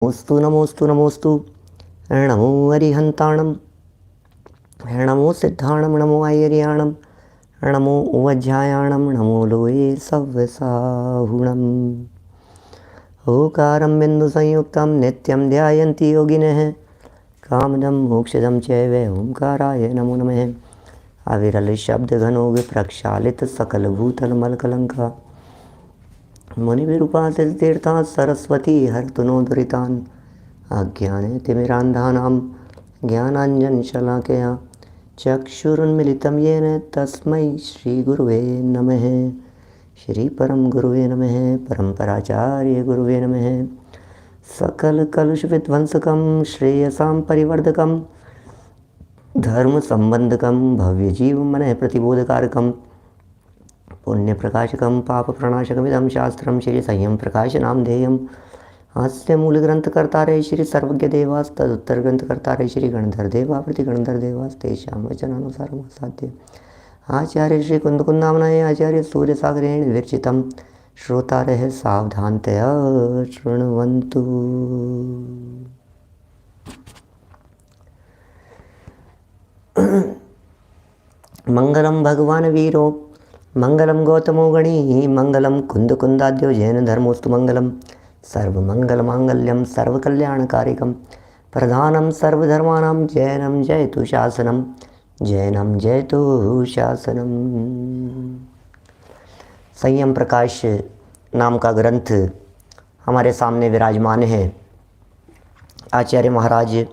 नमोस्तु नमोस्तु नमोस्तु। नमो अरिहंताणम, नमो सिद्धाणम, नमो आयर्याणम, नमो उवज्झायाणम, नमो लोये सव्यसाहुणम। ओकारं बिंदु संयुक्तं नित्यं ध्यायन्ति योगिनः, कामदं मोक्षदं चैव ओंकाराय नमो नमः। अविरल शब्द घनो विप्रक्षालित सकल भूतल मलकलंका, मुनिविरूपासित तीर्था सरस्वती हरतु नो दुरितान्। अज्ञाने तिमिरान्धानां ज्ञानाञ्जनशलाकया चक्षुरुन्मिलितं येन तस्मै श्रीगुरुवे नमः। श्रीपरं गुरुवे नमः, परम्पराचार्य गुरुवे नमः। सकलकलुषविध्वंसकं श्रेयसां परिवर्धकं, धर्मसम्बन्धकं भव्यजीवमनः प्रतिबोधकारकं, पुण्यप्रकाशकं पापप्रणाशकमिदं शास्त्रं श्रीसंयं प्रकाशनामधेयम्। अस्य मूलग्रन्थकर्तारे श्री सर्वज्ञदेवास्तदुत्तरग्रन्थकर्तारे श्री गणधरदेवा प्रतिगणधरदेवास्तेषां वचनानुसारं साध्य आचार्य श्री कुन्दकुन्दामनाय आचार्य सूर्यसागरेण विरचितं। श्रोतारः सावधानतया शृण्वन्तु। मंगलम भगवान वीरो, मंगलम गौतमो गणी, मंगलम कुंदकुंदाद्यो जैन धर्मोस्तु मंगलम। सर्वमंगलमांगल्यम सर्वकल्याणकारिकम, प्रधानम सर्वधर्माणां जैनम जयतु शासनम, जैनम जयतु शासनम। संयम प्रकाश नाम का ग्रंथ हमारे सामने विराजमान है। आचार्य महाराज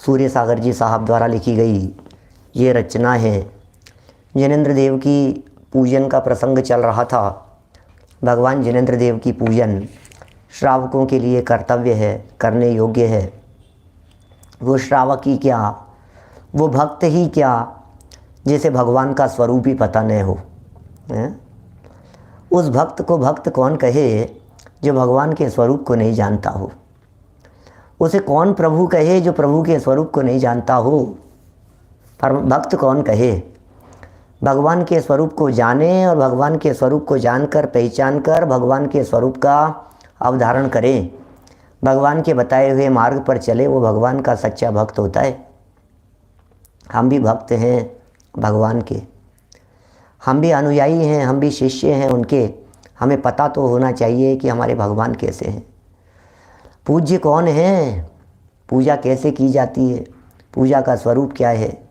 सूर्य सागर जी साहब द्वारा लिखी गई ये रचना है। जिनेंद्र देव की पूजन का प्रसंग चल रहा था। भगवान जिनेंद्र देव की पूजन श्रावकों के लिए कर्तव्य है, करने योग्य है। वो श्रावक ही क्या, वो भक्त ही क्या, जिसे भगवान का स्वरूप ही पता न हो। उस भक्त को भक्त कौन कहे जो भगवान के स्वरूप को नहीं जानता हो। उसे कौन प्रभु कहे जो प्रभु के स्वरूप को नहीं जानता हो। पर भक्त कौन कहे। भगवान के स्वरूप को जाने और भगवान के स्वरूप को जानकर पहचान कर भगवान के स्वरूप का अवधारण करें, भगवान के बताए हुए मार्ग पर चले, वो भगवान का सच्चा भक्त होता है। हम भी भक्त हैं भगवान के, हम भी अनुयायी हैं, हम भी शिष्य हैं उनके। हमें पता तो होना चाहिए कि हमारे भगवान कैसे हैं। पूज्य कौन है, पूजा कैसे की जाती है, पूजा का स्वरूप क्या है,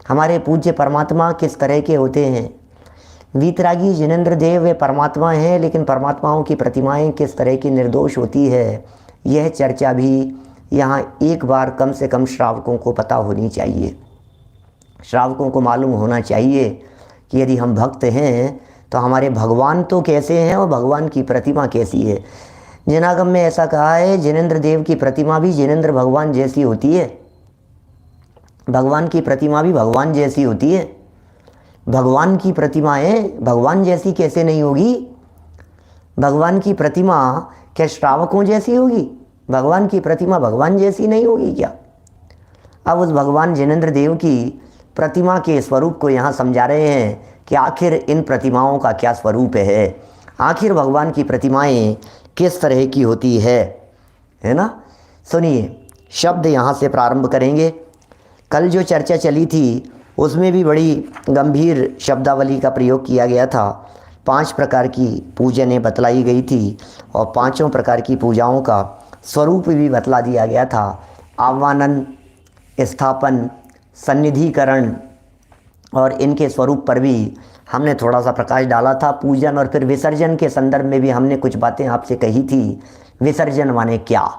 हमारे पूज्य परमात्मा किस तरह के होते हैं। वीतरागी जिनेंद्र देव वे परमात्मा हैं, लेकिन परमात्माओं की प्रतिमाएं किस तरह की निर्दोष होती है, यह चर्चा भी यहाँ एक बार कम से कम श्रावकों को पता होनी चाहिए। श्रावकों को मालूम होना चाहिए कि यदि हम भक्त हैं तो हमारे भगवान तो कैसे हैं और भगवान की प्रतिमा कैसी है। जिनागम में ऐसा कहा है, जिनेंद्र देव की प्रतिमा भी जिनेंद्र भगवान जैसी होती है, भगवान की प्रतिमा भी भगवान जैसी होती है। भगवान की प्रतिमाएं भगवान जैसी कैसे नहीं होगी। भगवान की प्रतिमा क्या श्रावकों जैसी होगी। भगवान की प्रतिमा भगवान जैसी नहीं होगी क्या। अब उस भगवान जिनेंद्र देव की प्रतिमा के स्वरूप को यहाँ समझा रहे हैं कि आखिर इन प्रतिमाओं का क्या स्वरूप है, आखिर भगवान की प्रतिमाएं किस तरह की होती है ना। सुनिए, शब्द यहाँ से प्रारंभ करेंगे। कल जो चर्चा चली थी उसमें भी बड़ी गंभीर शब्दावली का प्रयोग किया गया था। 5 प्रकार की पूजनें बतलाई गई थी और 5 प्रकार की पूजाओं का स्वरूप भी बतला दिया गया था। आह्वानन, स्थापन, सन्निधिकरण और इनके स्वरूप पर भी हमने थोड़ा सा प्रकाश डाला था। पूजन और फिर विसर्जन के संदर्भ में भी हमने कुछ बातें आपसे कही थी। विसर्जन माने क्या,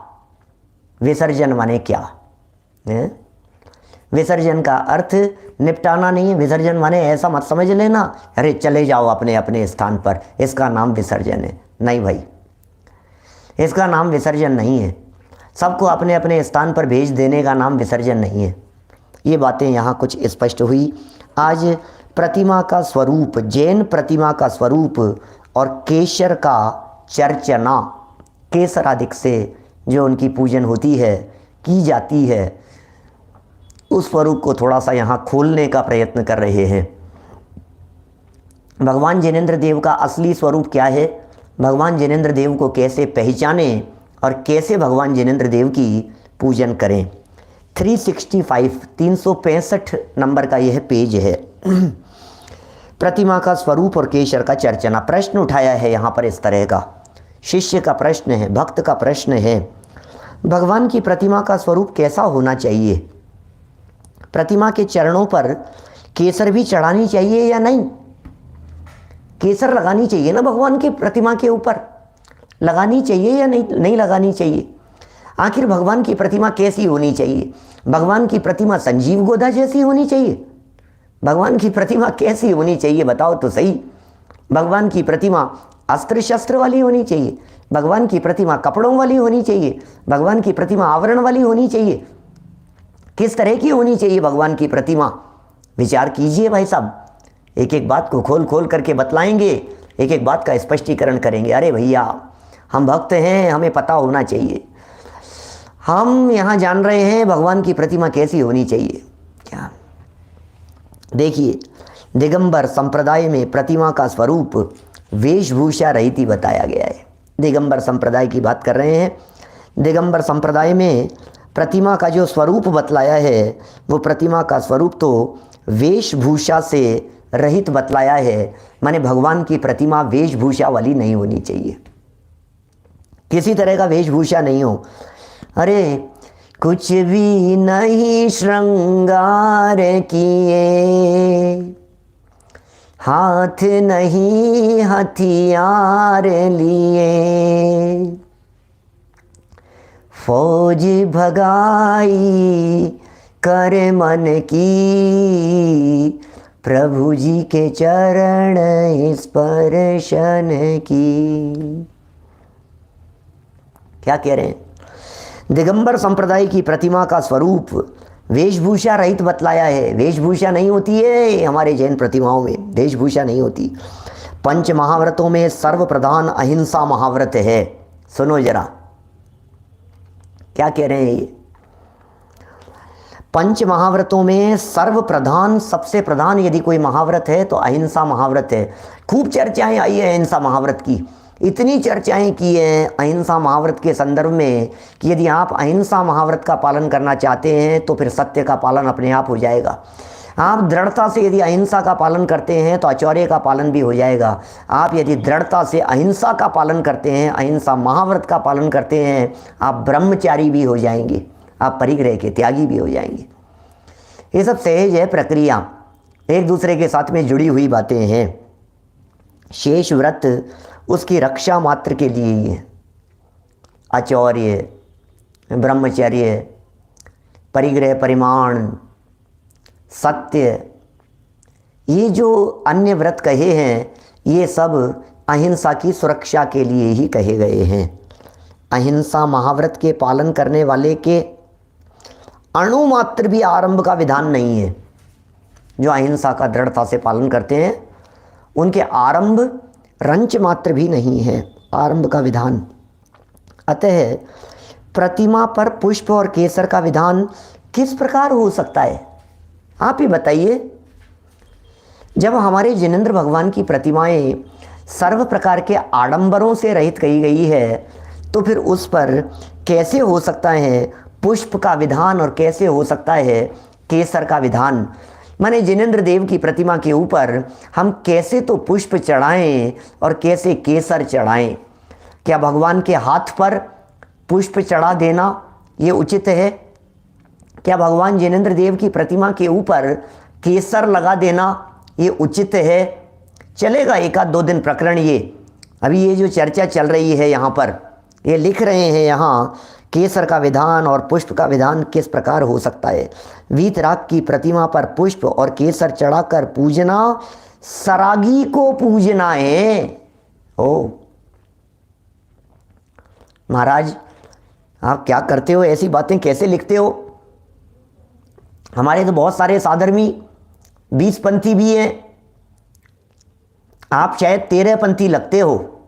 विसर्जन माने क्या है। विसर्जन का अर्थ निपटाना नहीं है। विसर्जन माने ऐसा मत समझ लेना अरे चले जाओ अपने अपने स्थान पर, इसका नाम विसर्जन है। नहीं भाई, इसका नाम विसर्जन नहीं है। सबको अपने अपने स्थान पर भेज देने का नाम विसर्जन नहीं है। ये बातें यहाँ कुछ स्पष्ट हुई। आज प्रतिमा का स्वरूप, जैन प्रतिमा का स्वरूप और केसर का चर्चना, केसरादिक से जो उनकी पूजन होती है, की जाती है, उस स्वरूप को थोड़ा सा यहाँ खोलने का प्रयत्न कर रहे हैं। भगवान जिनेंद्र देव का असली स्वरूप क्या है, भगवान जिनेंद्र देव को कैसे पहचाने, और कैसे भगवान जिनेंद्र देव की पूजन करें। 365 नंबर का यह पेज है। प्रतिमा का स्वरूप और केसर का चर्चना। प्रश्न उठाया है यहाँ पर इस तरह का, शिष्य का प्रश्न है, भक्त का प्रश्न है, भगवान की प्रतिमा का स्वरूप कैसा होना चाहिए? प्रतिमा के चरणों पर केसर भी चढ़ानी चाहिए या नहीं? केसर लगानी चाहिए ना भगवान की प्रतिमा के ऊपर, लगानी चाहिए या नहीं लगानी चाहिए? आखिर भगवान की प्रतिमा कैसी होनी चाहिए? भगवान की प्रतिमा संजीव गोदा जैसी होनी चाहिए? भगवान की प्रतिमा कैसी होनी चाहिए बताओ तो सही? भगवान की प्रतिमा अस्त्र शस्त्र वाली होनी चाहिए? भगवान की प्रतिमा कपड़ों वाली होनी चाहिए? भगवान की प्रतिमा आवरण वाली होनी चाहिए? किस तरह की होनी चाहिए भगवान की प्रतिमा? विचार कीजिए भाई साहब, एक एक बात को खोल खोल करके बतलाएंगे, एक एक बात का स्पष्टीकरण करेंगे। अरे भैया, हम भक्त हैं, हमें पता होना चाहिए। हम यहाँ जान रहे हैं भगवान की प्रतिमा कैसी होनी चाहिए। क्या देखिए, दिगंबर संप्रदाय में प्रतिमा का स्वरूप वेशभूषा रहित ही बताया गया है। दिगंबर संप्रदाय की बात कर रहे हैं। दिगंबर संप्रदाय में प्रतिमा का जो स्वरूप बतलाया है, वो प्रतिमा का स्वरूप तो वेशभूषा से रहित बतलाया है। माने भगवान की प्रतिमा वेशभूषा वाली नहीं होनी चाहिए, किसी तरह का वेशभूषा नहीं हो। अरे कुछ भी नहीं श्रृंगार किए, हाथ नहीं हथियार लिए, फौज भगाई कर मन की, प्रभु जी के चरण स्पर्शन की। क्या कह रहे हैं? दिगंबर संप्रदाय की प्रतिमा का स्वरूप वेशभूषा रहित बतलाया है। वेशभूषा नहीं होती है हमारे जैन प्रतिमाओं में, वेशभूषा नहीं होती। पंच महाव्रतों में सर्वप्रधान अहिंसा महाव्रत है। सुनो जरा, क्या कह रहे हैं ये? पंच महाव्रतों में सर्वप्रधान, सबसे प्रधान यदि कोई महाव्रत है तो अहिंसा महाव्रत है। खूब चर्चाएं आई है अहिंसा महाव्रत की, इतनी चर्चाएं की हैं अहिंसा महाव्रत के संदर्भ में कि यदि आप अहिंसा महाव्रत का पालन करना चाहते हैं तो फिर सत्य का पालन अपने आप हो जाएगा। आप दृढ़ता से यदि अहिंसा का पालन करते हैं तो आचौर्य का पालन भी हो जाएगा। आप यदि दृढ़ता से अहिंसा का पालन करते हैं, अहिंसा महाव्रत का पालन करते हैं, आप ब्रह्मचारी भी हो जाएंगे, आप परिग्रह के त्यागी भी हो जाएंगे। ये सब सहज है प्रक्रिया, एक दूसरे के साथ में जुड़ी हुई बातें हैं। शेष व्रत उसकी रक्षा मात्र के लिए ही है। आचौर्य, ब्रह्मचर्य, परिग्रह, परिमाण, सत्य, ये जो अन्य व्रत कहे हैं ये सब अहिंसा की सुरक्षा के लिए ही कहे गए हैं। अहिंसा महाव्रत के पालन करने वाले के अणु मात्र भी आरंभ का विधान नहीं है। जो अहिंसा का दृढ़ता से पालन करते हैं उनके आरंभ रंच मात्र भी नहीं है, आरंभ का विधान। अतः प्रतिमा पर पुष्प और केसर का विधान किस प्रकार हो सकता है? आप ही बताइए। जब हमारे जिनेंद्र भगवान की प्रतिमाएं सर्व प्रकार के आडंबरों से रहित कही गई है तो फिर उस पर कैसे हो सकता है पुष्प का विधान और कैसे हो सकता है केसर का विधान? माने जिनेंद्र देव की प्रतिमा के ऊपर हम कैसे तो पुष्प चढ़ाएं और कैसे केसर चढ़ाएं? क्या भगवान के हाथ पर पुष्प चढ़ा देना ये उचित है? क्या भगवान जिनेंद्र देव की प्रतिमा के ऊपर केसर लगा देना ये उचित है? चलेगा एक आध दो दिन प्रकरण ये। अभी ये जो चर्चा चल रही है यहाँ पर, ये लिख रहे हैं यहाँ केसर का विधान और पुष्प का विधान किस प्रकार हो सकता है। वीतराग की प्रतिमा पर पुष्प और केसर चढ़ाकर पूजना सरागी को पूजना है। ओ महाराज, आप क्या करते हो? ऐसी बातें कैसे लिखते हो? हमारे तो बहुत सारे साधर्मी 20 पंथी भी हैं, आप शायद 13 पंथी लगते हो,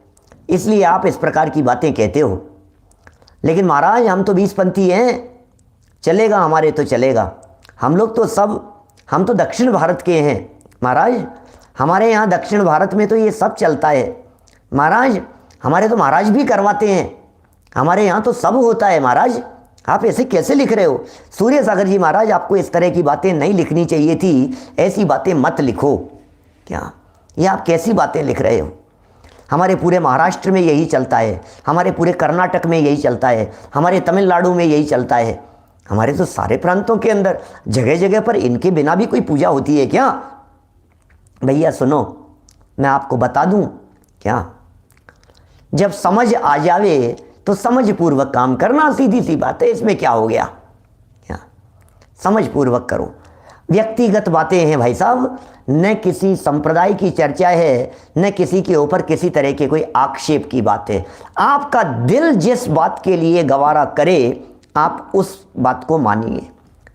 इसलिए आप इस प्रकार की बातें कहते हो। लेकिन महाराज हम तो 20 पंथी हैं, चलेगा, हमारे तो चलेगा। हम लोग तो हम तो दक्षिण भारत के हैं महाराज, हमारे यहाँ दक्षिण भारत में तो ये सब चलता है महाराज। हमारे तो महाराज भी करवाते हैं, हमारे यहाँ तो सब होता है महाराज, आप ऐसे कैसे लिख रहे हो? सूर्य सागर जी महाराज, आपको इस तरह की बातें नहीं लिखनी चाहिए थी, ऐसी बातें मत लिखो। क्या ये आप कैसी बातें लिख रहे हो? हमारे पूरे महाराष्ट्र में यही चलता है, हमारे पूरे कर्नाटक में यही चलता है, हमारे तमिलनाडु में यही चलता है, हमारे तो सारे प्रांतों के अंदर जगह जगह पर इनके बिना भी कोई पूजा होती है क्या? भैया सुनो, मैं आपको बता दूं क्या, जब समझ आ जावे तो समझ पूर्वक काम करना, सीधी सी बात है, इसमें क्या हो गया? क्या समझ पूर्वक करो। व्यक्तिगत बातें हैं भाई साहब, न किसी संप्रदाय की चर्चा है, न किसी के ऊपर किसी तरह के कोई आक्षेप की बात है। आपका दिल जिस बात के लिए गवारा करे आप उस बात को मानिए,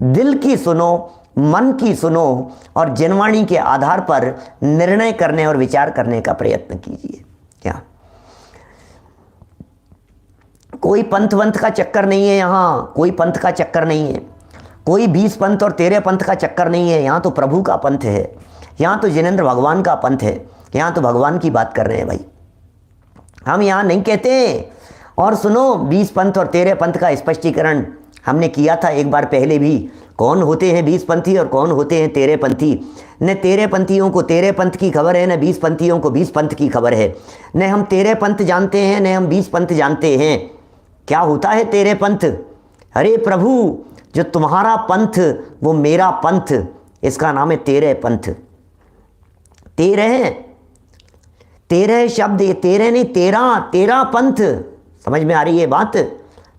दिल की सुनो, मन की सुनो और जनवाणी के आधार पर निर्णय करने और विचार करने का प्रयत्न कीजिए। क्या कोई पंथ वंथ का चक्कर नहीं है यहाँ, कोई पंथ का चक्कर नहीं है, कोई 20 पंथ और 13 पंथ का चक्कर नहीं है। यहाँ तो प्रभु का पंथ है, यहाँ तो जिनेंद्र भगवान का पंथ है, यहाँ तो भगवान की बात कर रहे हैं भाई, हम यहाँ नहीं कहते। और सुनो, 20 पंथ और 13 पंथ का स्पष्टीकरण हमने किया था एक बार पहले भी, कौन होते हैं 20 पंथी और कौन होते हैं 13 पंथी। न 13 पंथियों को 13 पंथ की खबर है, न 20 पंथियों को 20 पंथ की खबर है। न हम 13 पंथ जानते हैं, न हम 20 पंथ जानते हैं। क्या होता है 13 पंथ? अरे प्रभु, जो तुम्हारा पंथ वो मेरा पंथ, इसका नाम है 13 पंथ। 13 शब्द, ये 13 नहीं, 13 पंथ। समझ में आ रही है बात?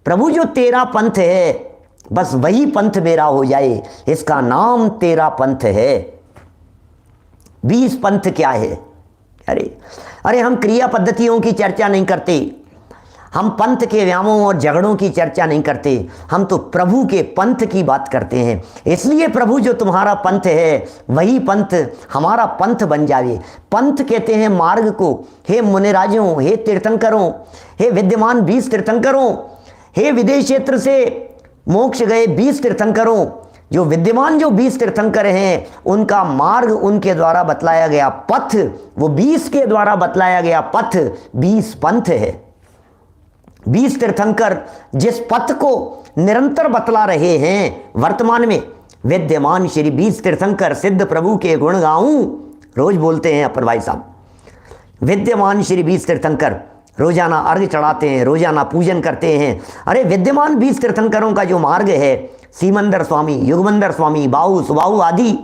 प्रभु जो 13 पंथ है, बस वही पंथ मेरा हो जाए, इसका नाम 13 पंथ है। 20 पंथ क्या है? अरे हम क्रिया पद्धतियों की चर्चा नहीं करते, हम पंथ के व्यामों और झगड़ों की चर्चा नहीं करते, हम तो प्रभु के पंथ की बात करते हैं। इसलिए प्रभु जो तुम्हारा पंथ है वही पंथ हमारा पंथ बन जाए। पंथ कहते हैं मार्ग को। हे मुनिराजों, हे तीर्थंकरों, हे विद्यमान 20 तीर्थंकरों, हे विदेश क्षेत्र से मोक्ष गए 20 तीर्थंकरों, जो विद्यमान जो 20 तीर्थंकर हैं उनका मार्ग, उनके द्वारा बतलाया गया पथ, वो 20 के द्वारा बतलाया गया पथ 20 पंथ है। 20 तीर्थंकर जिस पथ को निरंतर बतला रहे हैं, वर्तमान में विद्यमान श्री 20 तीर्थंकर सिद्ध प्रभु के गुण गाऊं, रोज बोलते हैं अपर भाई साहब। विद्यमान श्री 20 तीर्थंकर रोजाना अर्घ चढ़ाते हैं, रोजाना पूजन करते हैं। अरे विद्यमान 20 तीर्थंकरों का जो मार्ग है, सीमंदर स्वामी, युगमंदर स्वामी, बाहु सुबाहु आदि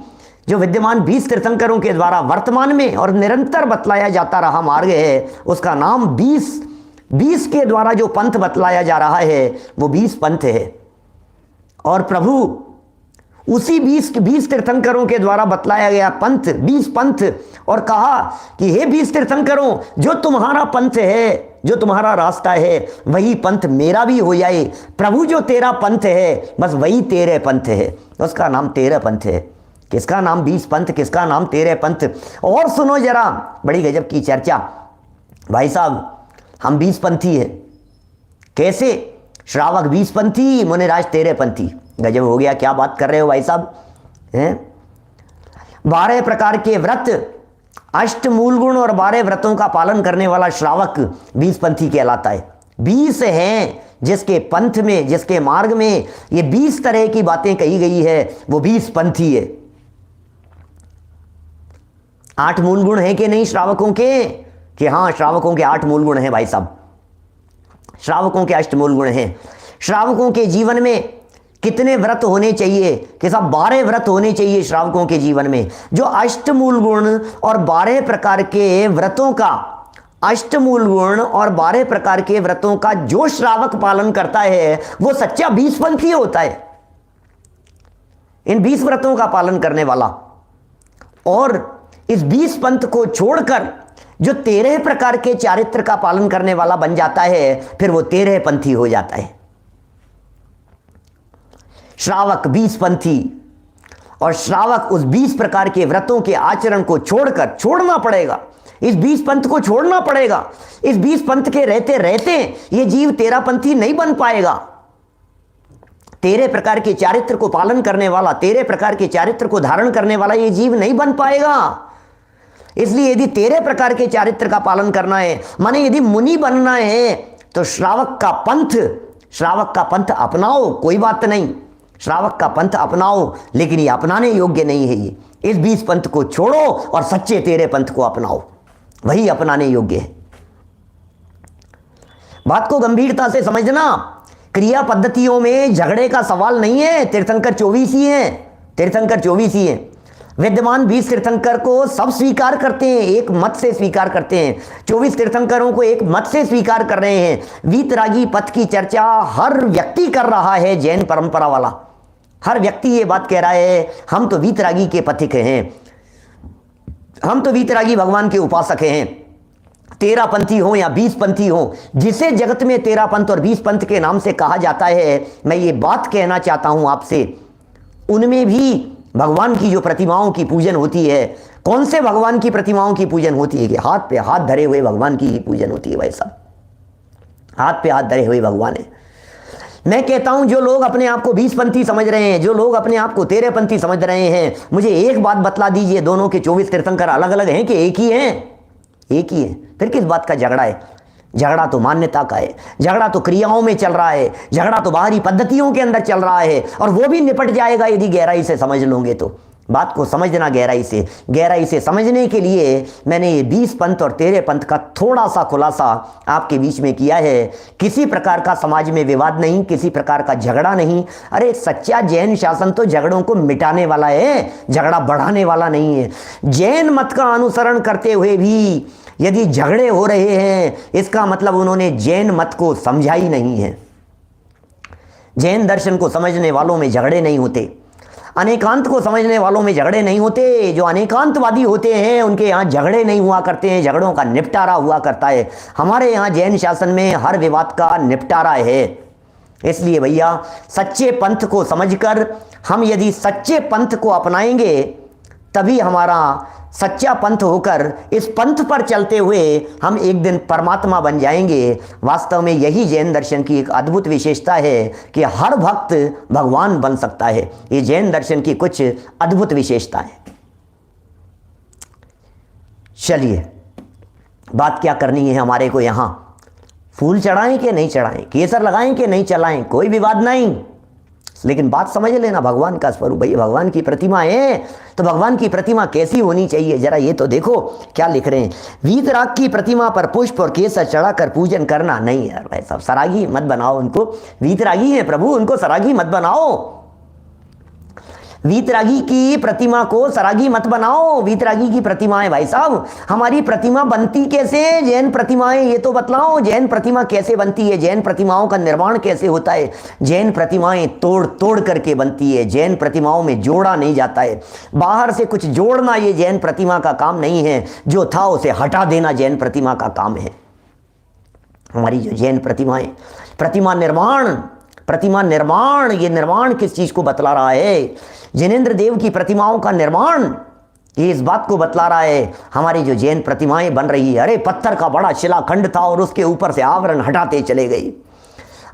जो विद्यमान 20 तीर्थंकरों के द्वारा वर्तमान में और निरंतर बतलाया जाता रहा मार्ग है, उसका नाम 20 के द्वारा जो पंथ बतलाया जा रहा है वो 20 पंथ है। और प्रभु उसी 20 तीर्थंकरों के द्वारा बतलाया गया पंथ 20 पंथ, और कहा कि हे 20 तीर्थंकरों, जो तुम्हारा पंथ है, जो तुम्हारा रास्ता है, वही पंथ मेरा भी हो जाए। प्रभु जो तेरा पंथ है, बस वही 13 पंथ है, उसका नाम 13 पंथ है। किसका नाम 20 पंथ, किसका नाम 13 पंथ? और सुनो जरा, बड़ी गजब की चर्चा भाई साहब। हम 20 पंथी हैं, कैसे? श्रावक 20 पंथी, मुनिराज 13 पंथी। गजब हो गया, क्या बात कर रहे हो भाई साहब हैं? 12 प्रकार के व्रत, 8 मूल गुण और 12 व्रतों का पालन करने वाला श्रावक 20 पंथी कहलाता है। 20 हैं जिसके पंथ में, जिसके मार्ग में ये 20 तरह की बातें कही गई है, वो 20 पंथी है। 8 मूल गुण है कि नहीं श्रावकों के? कि हाँ, श्रावकों के 8 मूल गुण हैं भाई साहब, श्रावकों के 8 मूल गुण हैं। श्रावकों के जीवन में कितने व्रत होने चाहिए? कि साहब 12 व्रत होने चाहिए श्रावकों के जीवन में। जो 8 मूल गुण और 12 प्रकार के व्रतों का, 8 मूल गुण और 12 प्रकार के व्रतों का जो श्रावक पालन करता है वो सच्चा 20 पंथी होता है। इन 20 व्रतों का पालन करने वाला, और इस 20 पंथ को छोड़कर जो 13 प्रकार के चारित्र का पालन करने वाला बन जाता है, फिर वो 13 पंथी हो जाता है। श्रावक 20 पंथी, और श्रावक उस 20 प्रकार के व्रतों के आचरण को छोड़कर, छोड़ना पड़ेगा, इस 20 पंथ को छोड़ना पड़ेगा। इस 20 पंथ के रहते रहते ये जीव 13 पंथी नहीं बन पाएगा। 13 प्रकार के चारित्र को पालन करने वाला, 13 प्रकार के चारित्र को धारण करने वाला ये जीव नहीं बन पाएगा। इसलिए यदि 13 प्रकार के चारित्र का पालन करना है, माने यदि मुनि बनना है, तो श्रावक का पंथ अपनाओ, कोई बात नहीं, श्रावक का पंथ अपनाओ, लेकिन ये अपनाने योग्य नहीं है। ये इस 20 पंथ को छोड़ो और सच्चे तेरे पंथ को अपनाओ, वही अपनाने योग्य है। बात को गंभीरता से समझना। क्रिया पद्धतियों में झगड़े का सवाल नहीं है। तीर्थंकर 24 ही हैं, तीर्थंकर 24 ही हैं। विद्यमान 20 तीर्थंकर को सब स्वीकार करते हैं, एक मत से स्वीकार करते हैं। 24 तीर्थंकरों को एक मत से स्वीकार कर रहे हैं। वीतरागी पथ की चर्चा हर व्यक्ति कर रहा है, जैन परंपरा वाला हर व्यक्ति ये बात कह रहा है, हम तो वीतरागी के पथिक हैं, हम तो वीतरागी भगवान के उपासक हैं। 13 पंथी हो या 20 पंथी हो, जिसे जगत में 13 पंथ और 20 पंथ के नाम से कहा जाता है, मैं ये बात कहना चाहता हूं आपसे, उनमें भी भगवान की जो प्रतिमाओं की पूजन होती है, कौन से भगवान की प्रतिमाओं की पूजन होती है कि हाथ पे हाथ धरे हुए भगवान की ही पूजन होती है। वैसा हाथ पे हाथ धरे हुए भगवान है। मैं कहता हूं जो लोग अपने आप को 20 पंथी समझ रहे हैं, जो लोग अपने आप को 13 पंथी समझ रहे हैं, मुझे एक बात बतला दीजिए, दोनों के 24 तीर्थंकर अलग अलग हैं कि एक ही हैं? एक ही है। फिर किस बात का झगड़ा है? झगड़ा तो मान्यता का है, झगड़ा तो क्रियाओं में चल रहा है, झगड़ा तो बाहरी पद्धतियों के अंदर चल रहा है, और वो भी निपट जाएगा यदि गहराई से समझ लोगे तो। बात को समझना गहराई से समझने के लिए मैंने ये 20 पंथ और 13 पंथ का थोड़ा सा खुलासा आपके बीच में किया है। किसी प्रकार का समाज में विवाद नहीं, किसी प्रकार का झगड़ा नहीं। अरे सच्चा जैन शासन तो झगड़ों को मिटाने वाला है, झगड़ा बढ़ाने वाला नहीं है। जैन मत का अनुसरण करते हुए भी यदि झगड़े हो रहे हैं, इसका मतलब उन्होंने जैन मत को समझा ही नहीं है। जैन दर्शन को समझने वालों में झगड़े नहीं होते, अनेकांत को समझने वालों में झगड़े नहीं होते। जो अनेकांतवादी होते हैं उनके यहाँ झगड़े नहीं हुआ करते हैं, झगड़ों का निपटारा हुआ करता है। हमारे यहाँ जैन शासन में हर विवाद का निपटारा है। इसलिए भैया सच्चे पंथ को समझकर हम यदि सच्चे पंथ को अपनाएंगे, तभी हमारा सच्चा पंथ होकर इस पंथ पर चलते हुए हम एक दिन परमात्मा बन जाएंगे। वास्तव में यही जैन दर्शन की एक अद्भुत विशेषता है कि हर भक्त भगवान बन सकता है। ये जैन दर्शन की कुछ अद्भुत विशेषता है। चलिए, बात क्या करनी है हमारे को यहाँ? फूल चढ़ाएं कि नहीं चढ़ाएं, केसर लगाएं कि नहीं चलाएं, कोई विवाद नहीं, लेकिन बात समझ लेना भगवान का स्वरूप। भैया भगवान की प्रतिमा है तो भगवान की प्रतिमा कैसी होनी चाहिए, जरा ये तो देखो क्या लिख रहे हैं। वीतराग की प्रतिमा पर पुष्प और केसर चढ़ाकर पूजन करना नहीं। यार भाई साहब, सरागी मत बनाओ उनको, वीतरागी है प्रभु, उनको सरागी मत बनाओ। वीतरागी की प्रतिमा को सरागी मत बनाओ। वीतरागी की प्रतिमा है भाई साहब। हमारी प्रतिमा बनती कैसे? जैन प्रतिमाएं, ये तो बतलाओ जैन प्रतिमा कैसे बनती है, जैन प्रतिमाओं का निर्माण कैसे होता है। जैन प्रतिमाएं तोड़ तोड़ करके बनती है, जैन प्रतिमाओं में जोड़ा नहीं जाता है। बाहर से कुछ जोड़ना ये जैन प्रतिमा का काम नहीं है, जो था उसे हटा देना जैन प्रतिमा का काम है। हमारी जो जैन प्रतिमाएं, प्रतिमा निर्माण, ये निर्माण किस चीज को बतला रहा है? जिनेंद्र देव की प्रतिमाओं का निर्माण ये इस बात को बतला रहा है। हमारी जो जैन प्रतिमाएं बन रही है, अरे पत्थर का बड़ा शिलाखंड था और उसके ऊपर से आवरण हटाते चले गए,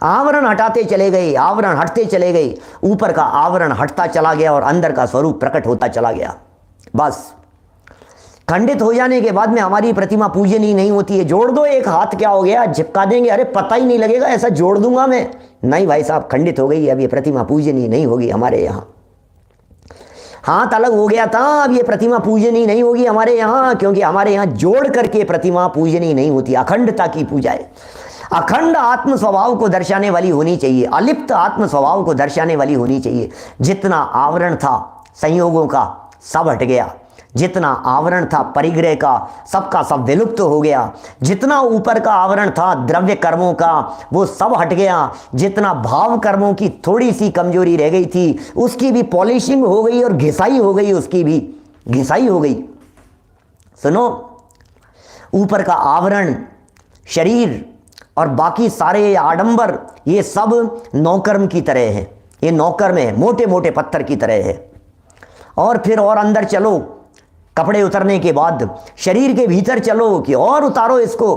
आवरण हटाते चले गए, आवरण हटते चले गए, ऊपर का आवरण हटता चला गया और अंदर का स्वरूप प्रकट होता चला गया। बस खंडित हो जाने के बाद में हमारी प्रतिमा पूजनीय नहीं होती है। जोड़ दो एक हाथ, क्या हो गया, चिपका देंगे, अरे पता ही नहीं लगेगा, ऐसा जोड़ दूंगा मैं। नहीं भाई साहब, खंडित हो गई, अब ये प्रतिमा पूजनीय नहीं होगी हमारे यहाँ। हाथ अलग हो गया था, अब ये प्रतिमा पूजनीय नहीं होगी हमारे यहाँ, क्योंकि हमारे यहाँ जोड़ करके प्रतिमा पूजनीय नहीं होती। अखंडता की पूजा है, अखंड आत्म स्वभाव को दर्शाने वाली होनी चाहिए, अलिप्त आत्म स्वभाव को दर्शाने वाली होनी चाहिए। जितना आवरण था संयोगों का सब हट गया, जितना आवरण था परिग्रह का सबका सब विलुप्त हो गया, जितना ऊपर का आवरण था द्रव्य कर्मों का वो सब हट गया, जितना भाव कर्मों की थोड़ी सी कमजोरी रह गई थी उसकी भी पॉलिशिंग हो गई और घिसाई हो गई, उसकी भी घिसाई हो गई। सुनो, ऊपर का आवरण शरीर और बाकी सारे आडंबर ये सब नौकर्म की तरह है, ये नौकर्म है, मोटे मोटे पत्थर की तरह है। और फिर और अंदर चलो, कपड़े उतरने के बाद शरीर के भीतर चलो कि और उतारो इसको,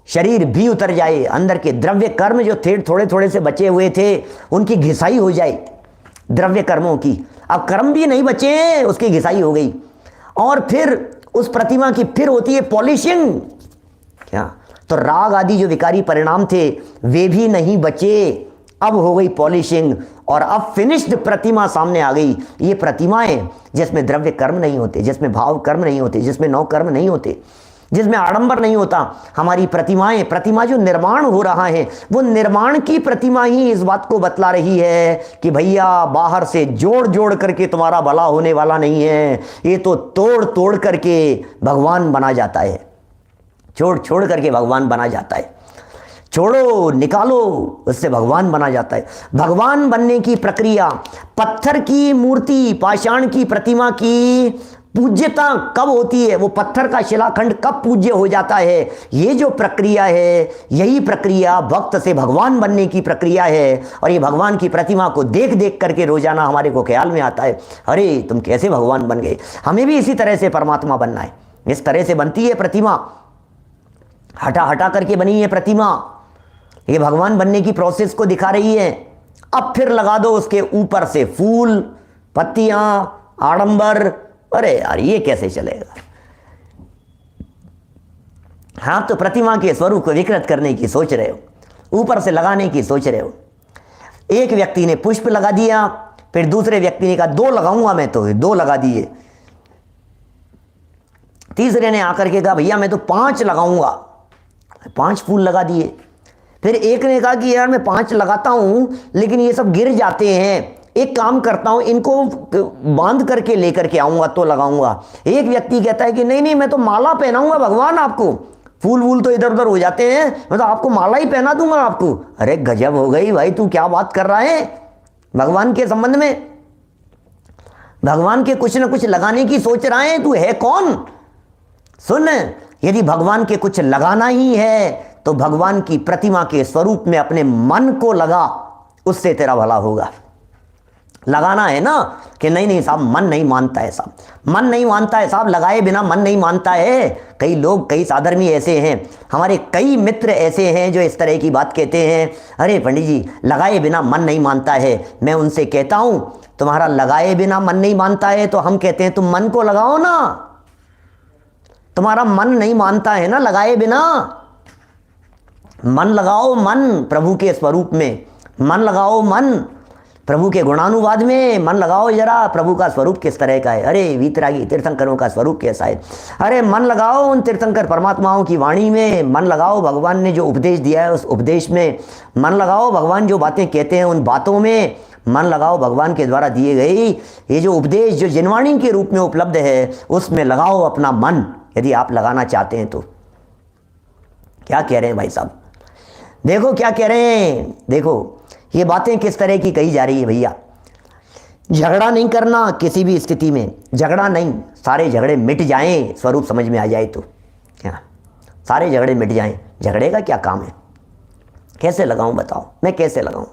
शरीर भी उतर जाए, अंदर के द्रव्य कर्म जो थे थोड़े थोड़े से बचे हुए थे उनकी घिसाई हो जाए, द्रव्य कर्मों की। अब कर्म भी नहीं बचे, उसकी घिसाई हो गई। और फिर उस प्रतिमा की फिर होती है पॉलिशिंग। क्या तो राग आदि जो विकारी परिणाम थे वे भी नहीं बचे। अब हो गई पॉलिशिंग और अब फिनिश्ड प्रतिमा सामने आ गई। ये प्रतिमाएं जिसमें द्रव्य कर्म नहीं होते, जिसमें भाव कर्म नहीं होते, जिसमें नौ कर्म नहीं होते, जिसमें आडंबर नहीं होता, हमारी प्रतिमाएं, प्रतिमा जो निर्माण हो रहा है वो निर्माण की प्रतिमा ही इस बात को बतला रही है कि भैया बाहर से जोड़ जोड़ करके तुम्हारा भला होने वाला नहीं है, ये तो तोड़ तोड़ करके भगवान बना जाता है, छोड़ छोड़ करके भगवान बना जाता है, छोड़ो निकालो उससे भगवान बना जाता है। भगवान बनने की प्रक्रिया, पत्थर की मूर्ति, पाषाण की प्रतिमा की पूज्यता कब होती है, वो पत्थर का शिलाखंड कब पूज्य हो जाता है, ये जो प्रक्रिया है यही प्रक्रिया भक्त से भगवान बनने की प्रक्रिया है। और ये भगवान की प्रतिमा को देख देख करके रोजाना हमारे को ख्याल में आता है, अरे तुम कैसे भगवान बन गए, हमें भी इसी तरह से परमात्मा बनना है। इस तरह से बनती है प्रतिमा, हटा हटा करके बनी है प्रतिमा, ये भगवान बनने की प्रोसेस को दिखा रही है। अब फिर लगा दो उसके ऊपर से फूल, पत्तियां, आडंबर, अरे यार ये कैसे चलेगा। हाँ, तो प्रतिमा के स्वरूप को विकृत करने की सोच रहे हो, ऊपर से लगाने की सोच रहे हो। एक व्यक्ति ने पुष्प लगा दिया, फिर दूसरे व्यक्ति ने कहा 2 लगाऊंगा मैं, तो 2 लगा दिए। तीसरे ने आकर के कहा भैया मैं तो 5 लगाऊंगा, 5 फूल लगा दिए। फिर एक ने कहा कि यार मैं 5 लगाता हूं लेकिन ये सब गिर जाते हैं, एक काम करता हूं इनको बांध करके लेकर के आऊंगा तो लगाऊंगा। एक व्यक्ति कहता है कि नहीं नहीं मैं तो माला पहनाऊंगा भगवान आपको, फूल वूल तो इधर उधर हो जाते हैं, मैं तो आपको माला ही पहना दूंगा आपको। अरे गजब हो गई भाई, तू क्या बात कर रहा है भगवान के संबंध में, भगवान के कुछ न कुछ लगाने की सोच रहा है, तू है कौन। सुन, यदि भगवान के कुछ लगाना ही है तो भगवान की प्रतिमा के स्वरूप में अपने मन को लगा, उससे तेरा भला होगा। लगाना है ना कि नहीं नहीं साहब मन नहीं मानता है, साहब मन नहीं मानता है, साहब लगाए बिना मन नहीं मानता है। कई लोग, कई साधर्मी ऐसे हैं, हमारे कई मित्र ऐसे हैं जो इस तरह की बात कहते हैं, अरे पंडित जी लगाए बिना मन नहीं मानता है। मैं उनसे कहता हूं तुम्हारा लगाए बिना मन नहीं मानता है तो हम कहते हैं तुम मन को लगाओ ना, तुम्हारा मन नहीं मानता है ना लगाए बिना, मन लगाओ, मन प्रभु के स्वरूप में मन लगाओ, मन प्रभु के गुणानुवाद में मन लगाओ जरा, प्रभु का स्वरूप किस तरह का है। अरे वीतरागी तीर्थंकरों का स्वरूप कैसा है, अरे मन लगाओ उन तीर्थंकर परमात्माओं की वाणी में, मन लगाओ भगवान ने जो उपदेश दिया है उस उपदेश में, मन लगाओ भगवान जो बातें कहते हैं उन बातों में, मन लगाओ भगवान के द्वारा दिए गई ये जो उपदेश जो जिनवाणी के रूप में उपलब्ध है उसमें लगाओ अपना मन, यदि आप लगाना चाहते हैं तो। क्या कह रहे हैं भाई साहब, देखो क्या कह रहे हैं, देखो ये बातें किस तरह की कही जा रही है भैया। झगड़ा नहीं करना किसी भी स्थिति में, झगड़ा नहीं, सारे झगड़े मिट जाएं, स्वरूप समझ में आ जाए तो क्या, सारे झगड़े मिट जाएं। झगड़े का क्या काम है, कैसे लगाऊं बताओ, मैं कैसे लगाऊं।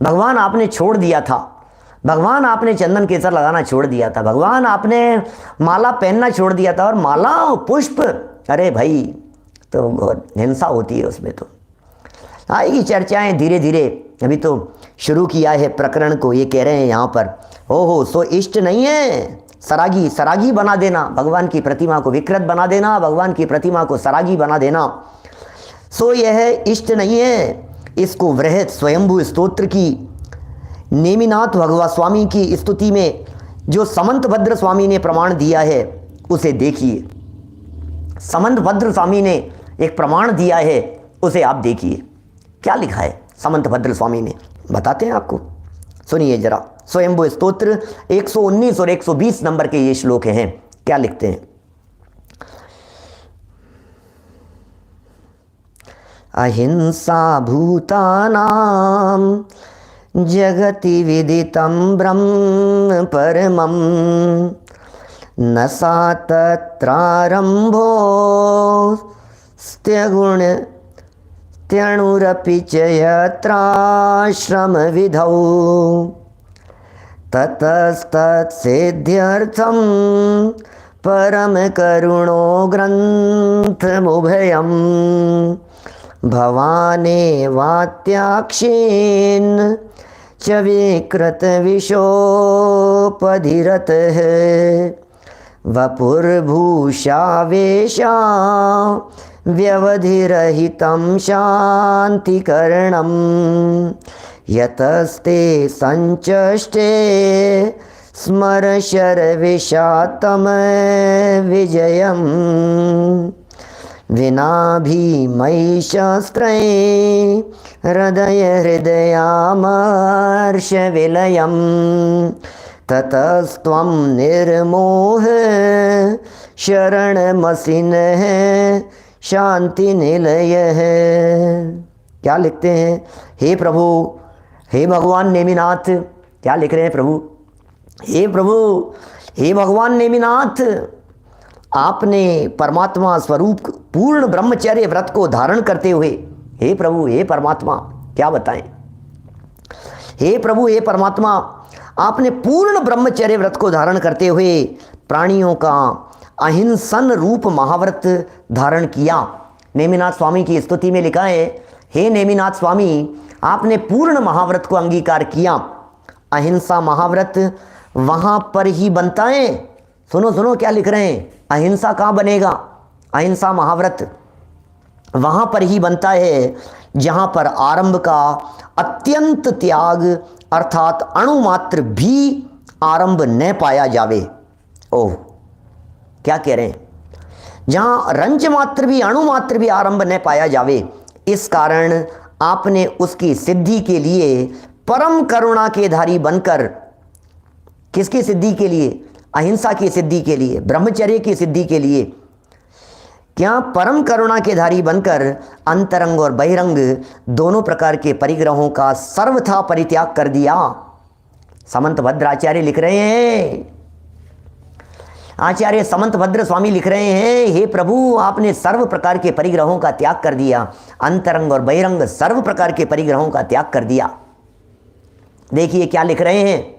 भगवान आपने छोड़ दिया था, भगवान आपने चंदन केसर लगाना छोड़ दिया था, भगवान आपने माला पहनना छोड़ दिया था, और माला पुष्प, अरे भाई तो हिंसा होती है उसमें। तो आएगी चर्चाएं धीरे धीरे, अभी तो शुरू किया है प्रकरण को। ये कह रहे हैं यहाँ पर, ओहो सो इष्ट नहीं है, सरागी, सरागी बना देना, भगवान की प्रतिमा को विकृत बना देना, भगवान की प्रतिमा को सरागी बना देना, सो यह इष्ट नहीं है। इसको वृहत स्वयंभू स्तोत्र की नेमिनाथ भगवा स्वामी की स्तुति में जो समंत भद्र स्वामी ने प्रमाण दिया है उसे देखिए। समंत भद्र स्वामी ने एक प्रमाण दिया है, उसे आप देखिए क्या लिखा है समंत भद्र स्वामी ने, बताते हैं आपको, सुनिए जरा। स्वयंभू स्तोत्र 119 और 120 नंबर के ये श्लोक हैं, क्या लिखते हैं। अहिंसा भूतानां जगति विदितं ब्रह्म परमं, न सा तत्रारंभो स्त्यगुण त्यणुरपि च यत्राश्रम विधौ, ततस्तत्सिद्ध्यर्थं परम करुणो ग्रंथमुभयं, भवानेवात्याक्षेन च विकृत विशोपधिरतः, वपुर्भूषावेशा व्यवधिरहितं शान्तिकरणं यतस्ते संचष्टे स्मर शर्विषात्तम विजयम् विनाभिमयि शस्त्रै हृदय हृदयामर्षविलयं ततस्त्वं निर्मोह शरणमसिनः शांति निलय है। क्या लिखते हैं? हे प्रभु, हे भगवान नेमिनाथ, क्या लिख रहे हैं प्रभु? हे प्रभु, हे भगवान नेमिनाथ, आपने परमात्मा स्वरूप पूर्ण ब्रह्मचर्य व्रत को धारण करते हुए, हे प्रभु, हे परमात्मा, क्या बताएं? हे प्रभु, हे परमात्मा, आपने पूर्ण ब्रह्मचर्य व्रत को धारण करते हुए प्राणियों का अहिंसन रूप महाव्रत धारण किया। नेमिनाथ स्वामी की स्तुति में लिखा है, हे नेमिनाथ स्वामी, आपने पूर्ण महाव्रत को अंगीकार किया। अहिंसा महाव्रत वहाँ पर ही बनता है। सुनो सुनो क्या लिख रहे हैं, अहिंसा कहाँ बनेगा? अहिंसा महाव्रत वहाँ पर ही बनता है जहाँ पर आरंभ का अत्यंत त्याग अर्थात अणुमात्र भी आरंभ न पाया जावे। ओह, क्या कह रहे हैं? जहाँ रंज मात्र भी अणुमात्र भी आरंभ न पाया जावे, इस कारण आपने उसकी सिद्धि के लिए परम करुणा के धारी बनकर, किसकी सिद्धि के लिए? अहिंसा की सिद्धि के लिए, ब्रह्मचर्य की सिद्धि के लिए, क्या परम करुणा के धारी बनकर अंतरंग और बहिरंग दोनों प्रकार के परिग्रहों का सर्वथा परित्याग कर दिया। समंत भद्र आचार्य लिख रहे हैं, आचार्य समंत भद्र स्वामी लिख रहे हैं, हे प्रभु, आपने सर्व प्रकार के परिग्रहों का त्याग कर दिया, अंतरंग और बहिरंग सर्व प्रकार के परिग्रहों का त्याग कर दिया। देखिए क्या लिख रहे हैं,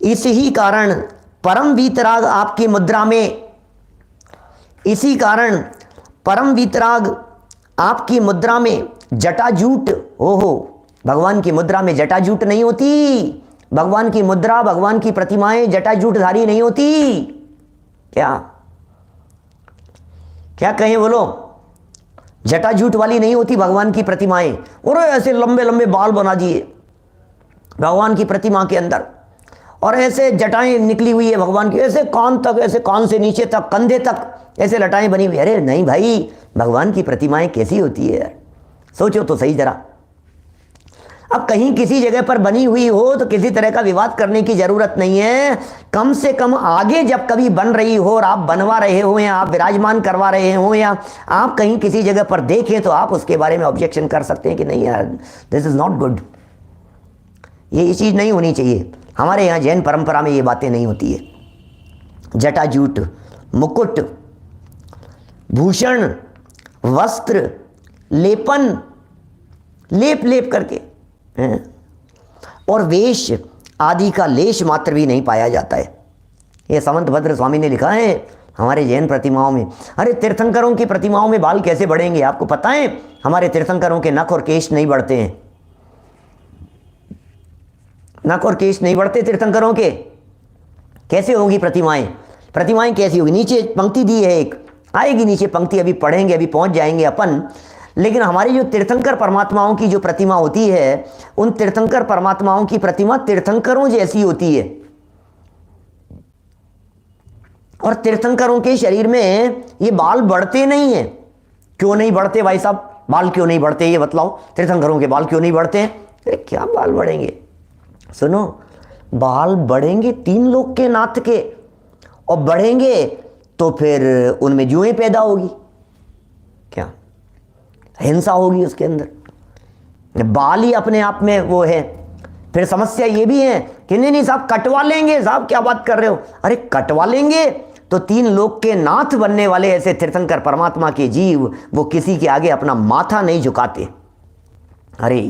इसी कारण परम वीतराग आपकी मुद्रा में, इसी कारण परम वीतराग आपकी मुद्रा में जटाजूट, ओहो, भगवान की मुद्रा में जटाजूट नहीं होती। भगवान की मुद्रा, भगवान की प्रतिमाएं जटाजूटधारी नहीं होती। क्या क्या कहें बोलो? जटाजूट वाली नहीं होती भगवान की प्रतिमाएं। और ऐसे लंबे लंबे बाल बना दिए भगवान की प्रतिमा के अंदर, और ऐसे जटाएं निकली हुई है भगवान की, ऐसे कान तक, ऐसे कान से नीचे तक, कंधे तक ऐसे लटाएं बनी हुई। अरे नहीं भाई, भगवान की प्रतिमाएं कैसी होती है यार, सोचो तो सही जरा। अब कहीं किसी जगह पर बनी हुई हो तो किसी तरह का विवाद करने की जरूरत नहीं है। कम से कम आगे जब कभी बन रही हो और आप बनवा रहे हो या आप विराजमान करवा रहे हो या आप कहीं किसी जगह पर देखें तो आप उसके बारे में ऑब्जेक्शन कर सकते हैं कि नहीं यार, दिस इज नॉट गुड, ये चीज़ नहीं होनी चाहिए। हमारे यहाँ जैन परंपरा में ये बातें नहीं होती है। जटाजूट, मुकुट, भूषण, वस्त्र, लेपन, लेप लेप करके और वेश आदि का लेश मात्र भी नहीं पाया जाता है। ये समंत भद्र स्वामी ने लिखा है हमारे जैन प्रतिमाओं में। अरे तीर्थंकरों की प्रतिमाओं में बाल कैसे बढ़ेंगे? आपको पता है हमारे तीर्थंकरों के नख और केश नहीं बढ़ते हैं, नख और केश नहीं बढ़ते तीर्थंकरों के। कैसे होगी प्रतिमाएं? प्रतिमाएं कैसी होगी? नीचे पंक्ति दी है, एक आएगी नीचे पंक्ति, अभी पढ़ेंगे, अभी पहुंच जाएंगे अपन। लेकिन हमारी जो तीर्थंकर परमात्माओं की जो प्रतिमा होती है, उन तीर्थंकर परमात्माओं की प्रतिमा तीर्थंकरों जैसी होती है। और तीर्थंकरों के शरीर में ये बाल बढ़ते नहीं हैं। क्यों नहीं बढ़ते भाई साहब? बाल क्यों नहीं बढ़ते ये बतलाओ? तीर्थंकरों के बाल क्यों नहीं बढ़ते? अरे क्या बाल बढ़ेंगे? सुनो, बाल बढ़ेंगे तीन लोक के नाथ के, और बढ़ेंगे तो फिर उनमें जुएं पैदा होगी, क्या हिंसा होगी उसके अंदर। बाल ही अपने आप में वो है। फिर समस्या ये भी है कि नहीं साहब कटवा लेंगे। साहब क्या बात कर रहे हो? अरे कटवा लेंगे तो तीन लोक के नाथ बनने वाले ऐसे तीर्थंकर परमात्मा के जीव वो किसी के आगे अपना माथा नहीं झुकाते। अरे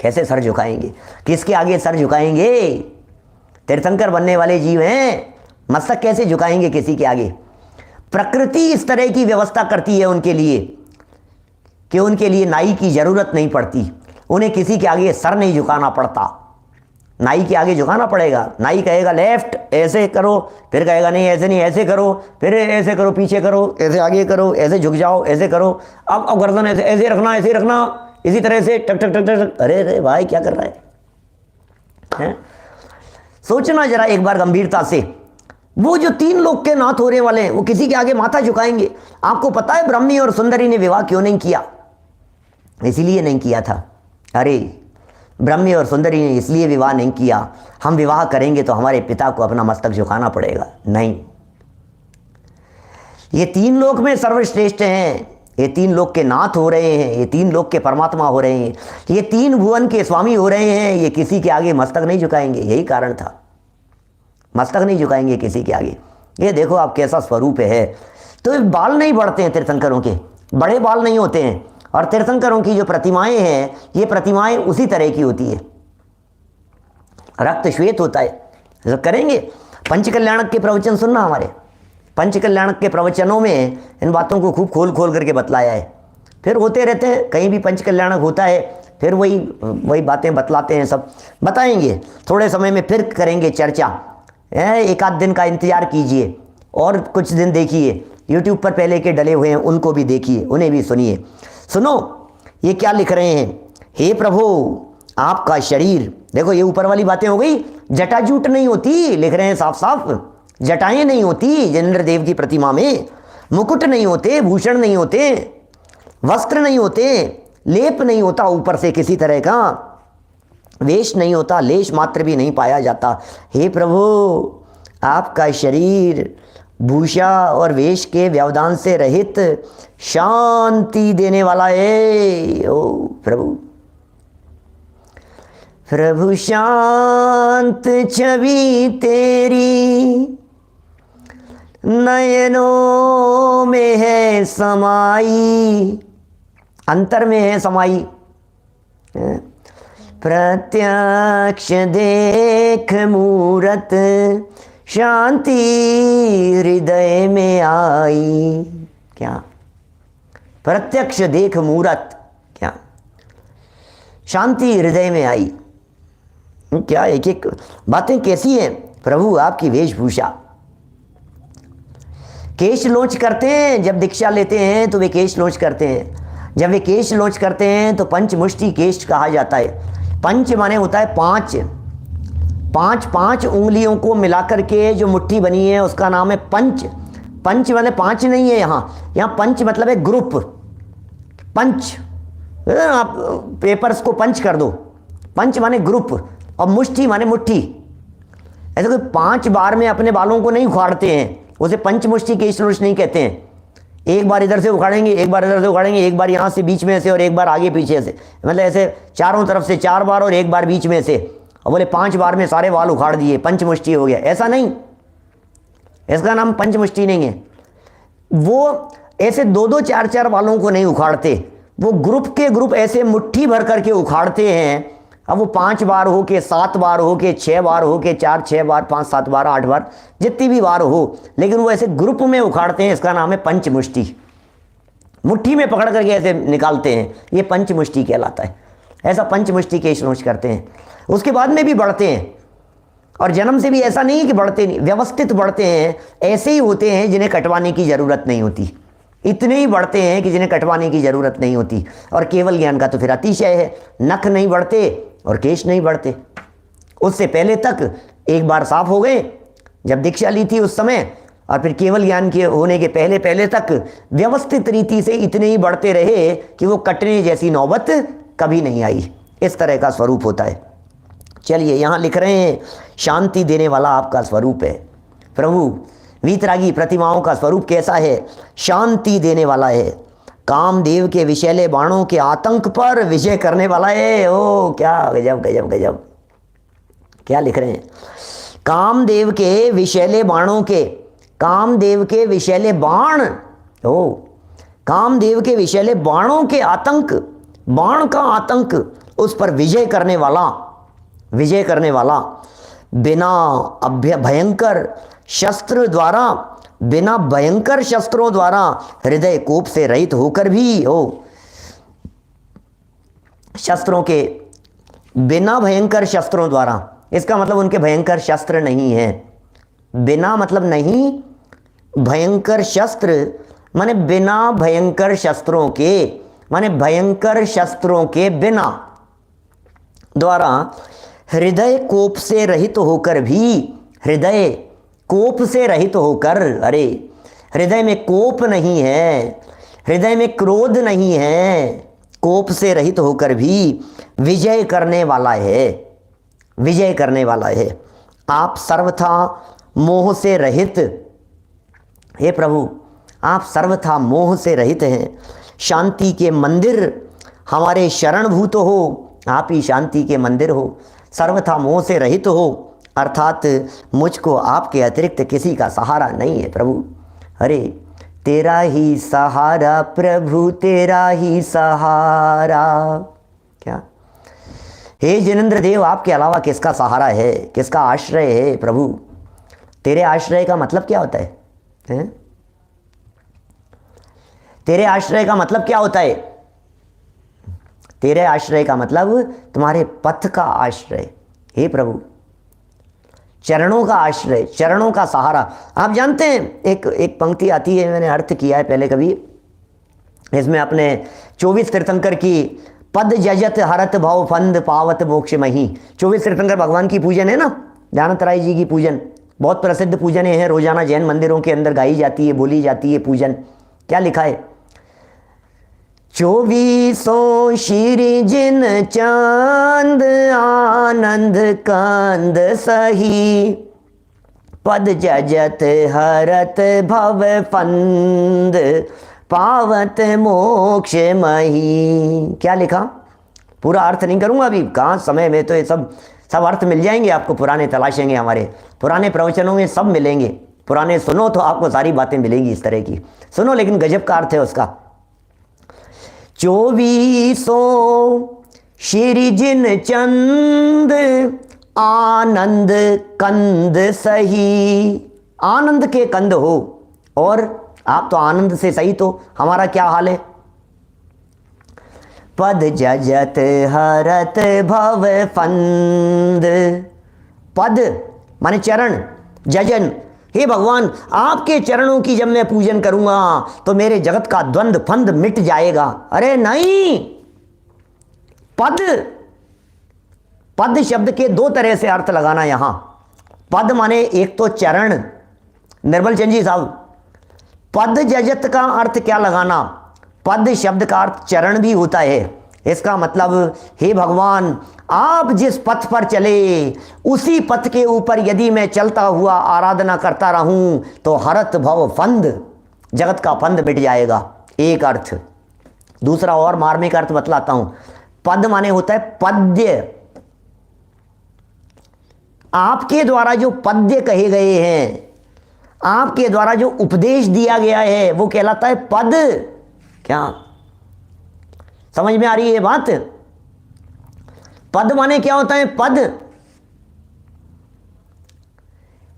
कैसे सर झुकाएंगे? किसके आगे सर झुकाएंगे? तीर्थंकर बनने वाले जीव हैं, मस्तक कैसे झुकाएंगे किसी के आगे? प्रकृति इस तरह की व्यवस्था करती है उनके लिए कि उनके लिए नाई की जरूरत नहीं पड़ती, उन्हें किसी के आगे सर नहीं झुकाना पड़ता। नाई के आगे झुकाना पड़ेगा। नाई कहेगा लेफ्ट, ऐसे करो, फिर कहेगा नहीं ऐसे नहीं, ऐसे करो, फिर ऐसे करो, पीछे करो, ऐसे आगे करो, ऐसे झुक जाओ, ऐसे करो, अब गर्दन ऐसे ऐसे रखना, ऐसे रखना, इसी तरह से टक टक टक टक। अरे अरे भाई क्या कर रहा है? सोचना जरा एक बार गंभीरता से। वो जो 3 लोग के नाथ होने वाले हैं वो किसी के आगे माथा झुकाएंगे? आपको पता है ब्राह्मणी और सुंदरी ने विवाह क्यों नहीं किया? इसीलिए नहीं किया था। अरे ब्राह्मणी और सुंदरी ने इसलिए विवाह नहीं किया, हम विवाह करेंगे तो हमारे पिता को अपना मस्तक झुकाना पड़ेगा। नहीं, ये 3 लोक में सर्वश्रेष्ठ हैं, ये 3 लोक के नाथ हो रहे हैं, ये 3 लोक के परमात्मा हो रहे हैं, ये 3 भुवन के स्वामी हो रहे हैं, ये किसी के आगे मस्तक नहीं झुकाएंगे। यही कारण था, मस्तक नहीं झुकाएंगे किसी के आगे। ये देखो आप कैसा स्वरूप है। तो बाल नहीं बढ़ते हैं तीर्थंकरों के, बड़े बाल नहीं होते हैं। और तीर्थंकरों की जो प्रतिमाएं हैं, ये प्रतिमाएं उसी तरह की होती है, रक्त श्वेत होता है। तो करेंगे पंचकल्याणक के प्रवचन सुनना, हमारे पंचकल्याणक के प्रवचनों में इन बातों को खूब खोल खोल करके बतलाया है। फिर होते रहते हैं, कहीं भी पंचकल्याणक होता है फिर वही बातें बतलाते हैं, सब बताएंगे। थोड़े समय में फिर करेंगे चर्चा, एक आध दिन का इंतजार कीजिए और कुछ दिन देखिए, यूट्यूब पर पहले के डले हुए हैं उनको भी देखिए, उन्हें भी सुनिए। सुनो ये क्या लिख रहे हैं, हे प्रभु आपका शरीर, देखो ये ऊपर वाली बातें हो गई, जटाजूट नहीं होती, लिख रहे हैं साफ साफ, जटाएं नहीं होती जिनेंद्र देव की प्रतिमा में, मुकुट नहीं होते, भूषण नहीं होते, वस्त्र नहीं होते, लेप नहीं होता ऊपर से किसी तरह का, वेश नहीं होता, लेश मात्र भी नहीं पाया जाता। हे प्रभु आपका शरीर भूषा और वेश के व्यवधान से रहित शांति देने वाला है। ओ प्रभु, प्रभु शांत छवि तेरी नयनों में है समाई, अंतर में है समाई, प्रत्यक्ष देख मूरत शांति हृदय में आई। क्या प्रत्यक्ष देख मूरत, क्या शांति हृदय में आई। क्या एक एक बातें कैसी हैं प्रभु आपकी वेशभूषा। केश लोच करते हैं, जब दीक्षा लेते हैं तो वे केश लोच करते हैं। जब वे केश लोच करते हैं तो पंचमुष्टि केश कहा जाता है। पंच माने होता है 5, 5 उंगलियों को मिलाकर के जो मुट्ठी बनी है उसका नाम है पंच। पंच माने 5 नहीं है, यहाँ पंच मतलब है ग्रुप। पंच, आप पेपर्स को पंच कर दो, पंच माने ग्रुप, और मुष्टि माने मुट्ठी। ऐसे कोई 5 बार में अपने बालों को नहीं उखाड़ते हैं, उसे पंचमुष्टि केश लोच नहीं कहते हैं। एक बार इधर से उखाड़ेंगे, एक बार इधर से उखाड़ेंगे, एक बार यहाँ से बीच में से और एक बार आगे पीछे से, मतलब ऐसे चारों तरफ से 4 बार और एक बार बीच में से, और बोले 5 बार में सारे बाल उखाड़ दिए, पंचमुष्टि हो गया। ऐसा नहीं, इसका नाम पंचमुष्टि नहीं है। वो ऐसे 2-2 4-4 बालों को नहीं उखाड़ते, वो ग्रुप के ग्रुप ऐसे मुट्ठी भर करके उखाड़ते हैं। अब वो 5 बार हो के, 7 बार हो के, 6 बार हो के, 4-6 बार, 5-7 बार, 8 बार, जितनी भी बार हो, लेकिन वो ऐसे ग्रुप में उखाड़ते हैं। इसका नाम है पंचमुष्टि। मुट्ठी में पकड़ करके ऐसे निकालते हैं, ये पंचमुष्टि कहलाता है। ऐसा पंचमुष्टि केश लोच करते हैं। उसके बाद में भी बढ़ते हैं, और जन्म से भी ऐसा नहीं है कि बढ़ते नहीं, व्यवस्थित बढ़ते हैं। ऐसे ही होते हैं जिन्हें कटवाने की ज़रूरत नहीं होती, इतने ही बढ़ते हैं कि जिन्हें कटवाने की ज़रूरत नहीं होती। और केवल ज्ञान का तो फिर अतिशय है, नख नहीं बढ़ते और केश नहीं बढ़ते। उससे पहले तक एक बार साफ हो गए जब दीक्षा ली थी उस समय, और फिर केवल ज्ञान के होने के पहले पहले तक व्यवस्थित रीति से इतने ही बढ़ते रहे कि वो कटने जैसी नौबत कभी नहीं आई। इस तरह का स्वरूप होता है। चलिए यहाँ लिख रहे हैं, शांति देने वाला आपका स्वरूप है प्रभु। वीतरागी प्रतिमाओं का स्वरूप कैसा है? शांति देने वाला है, कामदेव के विषैले बाणों के आतंक पर विजय करने वाला है। ओ क्या गजब गजब गजब, क्या लिख रहे हैं? कामदेव के विषैले बाणों के, कामदेव के विषैले बाण, ओ कामदेव के विषैले बाणों के आतंक, बाण का आतंक, उस पर विजय करने वाला, विजय करने वाला, बिना भयंकर शस्त्र द्वारा, बिना भयंकर शस्त्रों द्वारा हृदय कोप से रहित होकर भी हो, शस्त्रों के बिना भयंकर शस्त्रों द्वारा, इसका मतलब उनके भयंकर शस्त्र नहीं है। बिना मतलब नहीं, भयंकर शस्त्र माने बिना भयंकर शस्त्रों के, माने भयंकर शस्त्रों के बिना द्वारा हृदय कोप से रहित होकर भी, हृदय कोप से रहित होकर, अरे हृदय में कोप नहीं है, हृदय में क्रोध नहीं है, कोप से रहित होकर भी विजय करने वाला है, विजय करने वाला है। आप सर्वथा मोह से रहित, हे प्रभु आप सर्वथा मोह से रहित हैं। शांति के मंदिर हमारे शरणभूत हो, आप ही शांति के मंदिर हो, सर्वथा मोह से रहित हो, अर्थात मुझको आपके अतिरिक्त किसी का सहारा नहीं है प्रभु। अरे तेरा ही सहारा प्रभु, तेरा ही सहारा। क्या हे जिनेंद्र देव, आपके अलावा किसका सहारा है, किसका आश्रय है प्रभु? तेरे आश्रय का मतलब क्या होता है, हैं? तेरे आश्रय का मतलब क्या होता है? तेरे आश्रय का मतलब तुम्हारे पथ का आश्रय, हे प्रभु, चरणों का आश्रय, चरणों का सहारा। आप जानते हैं एक पंक्ति आती है, मैंने अर्थ किया है पहले कभी, इसमें अपने 24 तीर्थंकर की पद जजत हरत भव फंद पावत मोक्ष मही। 24 तीर्थंकर भगवान की पूजन है ना, ध्यानतराय जी की पूजन, बहुत प्रसिद्ध पूजन है, रोजाना जैन मंदिरों के अंदर गाई जाती है, बोली जाती है पूजन। क्या लिखा है? 24 श्री जिन चांद आनंद कांद सही, पद जजत हरत भव फंद पावत मोक्ष मही। क्या लिखा? पूरा अर्थ नहीं करूंगा अभी, कहाँ समय में, तो ये सब अर्थ मिल जाएंगे आपको, पुराने तलाशेंगे, हमारे पुराने प्रवचनों में सब मिलेंगे, पुराने सुनो तो आपको सारी बातें मिलेंगी इस तरह की, सुनो लेकिन गजब का अर्थ है उसका। 24 श्री जिन चंद आनंद कंद सही, आनंद के कंद हो, और आप तो आनंद से सही, तो हमारा क्या हाल है? पद जजत हरत भव फंद, पद माने चरण, जजन, हे भगवान आपके चरणों की जब मैं पूजन करूंगा तो मेरे जगत का द्वंद फंद मिट जाएगा। अरे नहीं, पद, पद शब्द के दो तरह से अर्थ लगाना यहां। पद माने एक तो चरण, निर्मल चंद जी साहब, पद जजत का अर्थ क्या लगाना? पद शब्द का अर्थ चरण भी होता है। इसका मतलब हे भगवान आप जिस पथ पर चले उसी पथ के ऊपर यदि मैं चलता हुआ आराधना करता रहूं तो हरत भव फंद, जगत का फंद मिट जाएगा, एक अर्थ। दूसरा और मार्मिक अर्थ बतलाता हूं। पद माने होता है पद्य, आपके द्वारा जो पद्य कहे गए हैं, आपके द्वारा जो उपदेश दिया गया है वो कहलाता है पद। क्या समझ में आ रही है बात? पद माने क्या होता है? पद,